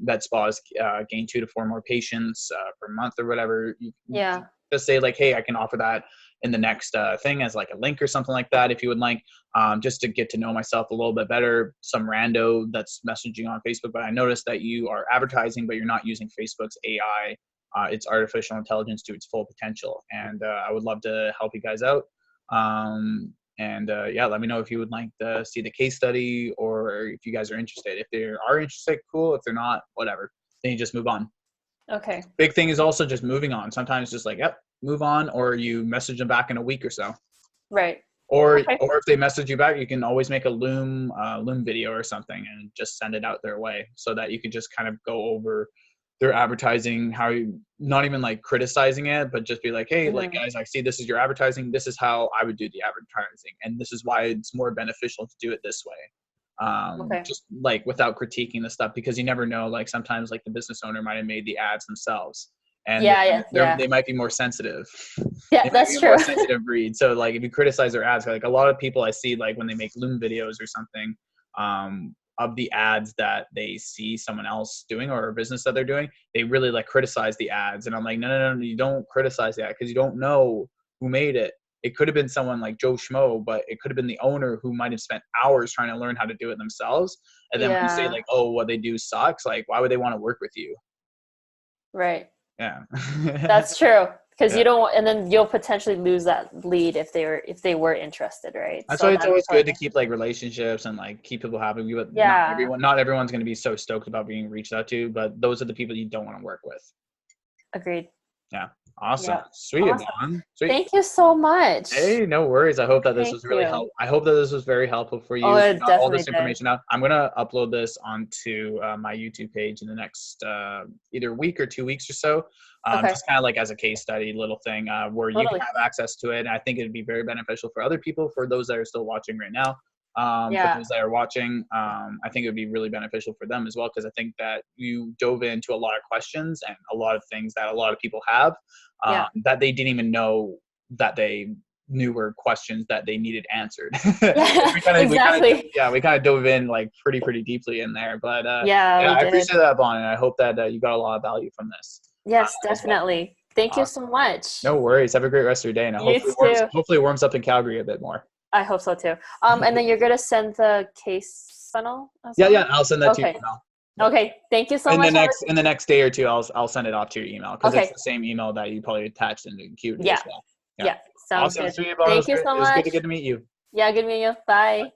that spas gain 2 to 4 more patients per month or whatever. You Yeah. just say like, hey, I can offer that in the next thing as like a link or something like that if you would like, just to get to know myself a little bit better. Some rando that's messaging on Facebook, but I noticed that you are advertising, but you're not using Facebook's AI. It's artificial intelligence to its full potential, and I would love to help you guys out. And yeah, let me know if you would like to see the case study or if you guys are interested. If they are interested, cool. If they're not, whatever. Then you just move on. Okay. Big thing is also just moving on. Sometimes just like, yep, move on, or you message them back in a week or so. Right. Okay. Or if they message you back, you can always make a Loom video or something and just send it out their way, so that you can just kind of go over their advertising, how you not even like criticizing it, but just be like, hey, like Hmm. guys, I see this is your advertising. This is how I would do the advertising, and this is why it's more beneficial to do it this way. Okay. Just like without critiquing the stuff, because you never know. Like sometimes like the business owner might have made the ads themselves, and Yeah. Yeah. Yeah. they might be more sensitive. Yeah. They might be That's a true. more sensitive breed. So like if you criticize their ads, like a lot of people I see, like when they make Loom videos or something, of the ads that they see someone else doing or a business that they're doing, they really like criticize the ads. And I'm like, no, you don't criticize that, because you don't know who made it. It could have been someone like Joe Schmo, but it could have been the owner who might have spent hours trying to learn how to do it themselves. And then when you say Yeah. like, oh, what they do sucks, like why would they want to work with you? Right. Yeah. That's true. Because Yeah. you don't, and then you'll potentially lose that lead if they were interested, right? That's So why it's that's always why. good to keep like relationships and like keep people happy. But Yeah. not everyone's going to be so stoked about being reached out to. But those are the people you don't want to work with. Agreed. Yeah, awesome, Yeah. sweet, Awesome. Yvonne. Sweet. Thank you so much. Hey, no worries. I hope that this Thank was really you. helpful. I hope that this was very helpful for Oh, you. You it got all definitely this did. information out. I'm gonna upload this onto my YouTube page in the next either week or 2 weeks or so. Okay. Just kind of like as a case study, little thing where you can Totally. have access to it. And I think it'd be very beneficial for other people, for those that are still watching right now. for those that are watching. I think it would be really beneficial for them as well, because I think that you dove into a lot of questions and a lot of things that a lot of people have that they didn't even know that they knew were questions that they needed answered. Exactly. We kind of dove in like pretty deeply in there. But We I did. appreciate that, Bon, and I hope that you got a lot of value from this. Yes, As well. definitely. Thank you so Awesome. much. No worries. Have a great rest of your day. Now You too. hopefully it warms up in Calgary a bit more. I hope so too. And then you're gonna send the case funnel as well? Yeah, I'll send that to your Okay. email. Okay. Thank you so In much. the next day or two, I'll send it off to your email, because it's the same email that you probably attached in the Q&A as well. Yeah. Sounds Awesome. good. Sweet, Bon. Thank you so It was much. good to meet you. Yeah, good meeting you. Bye.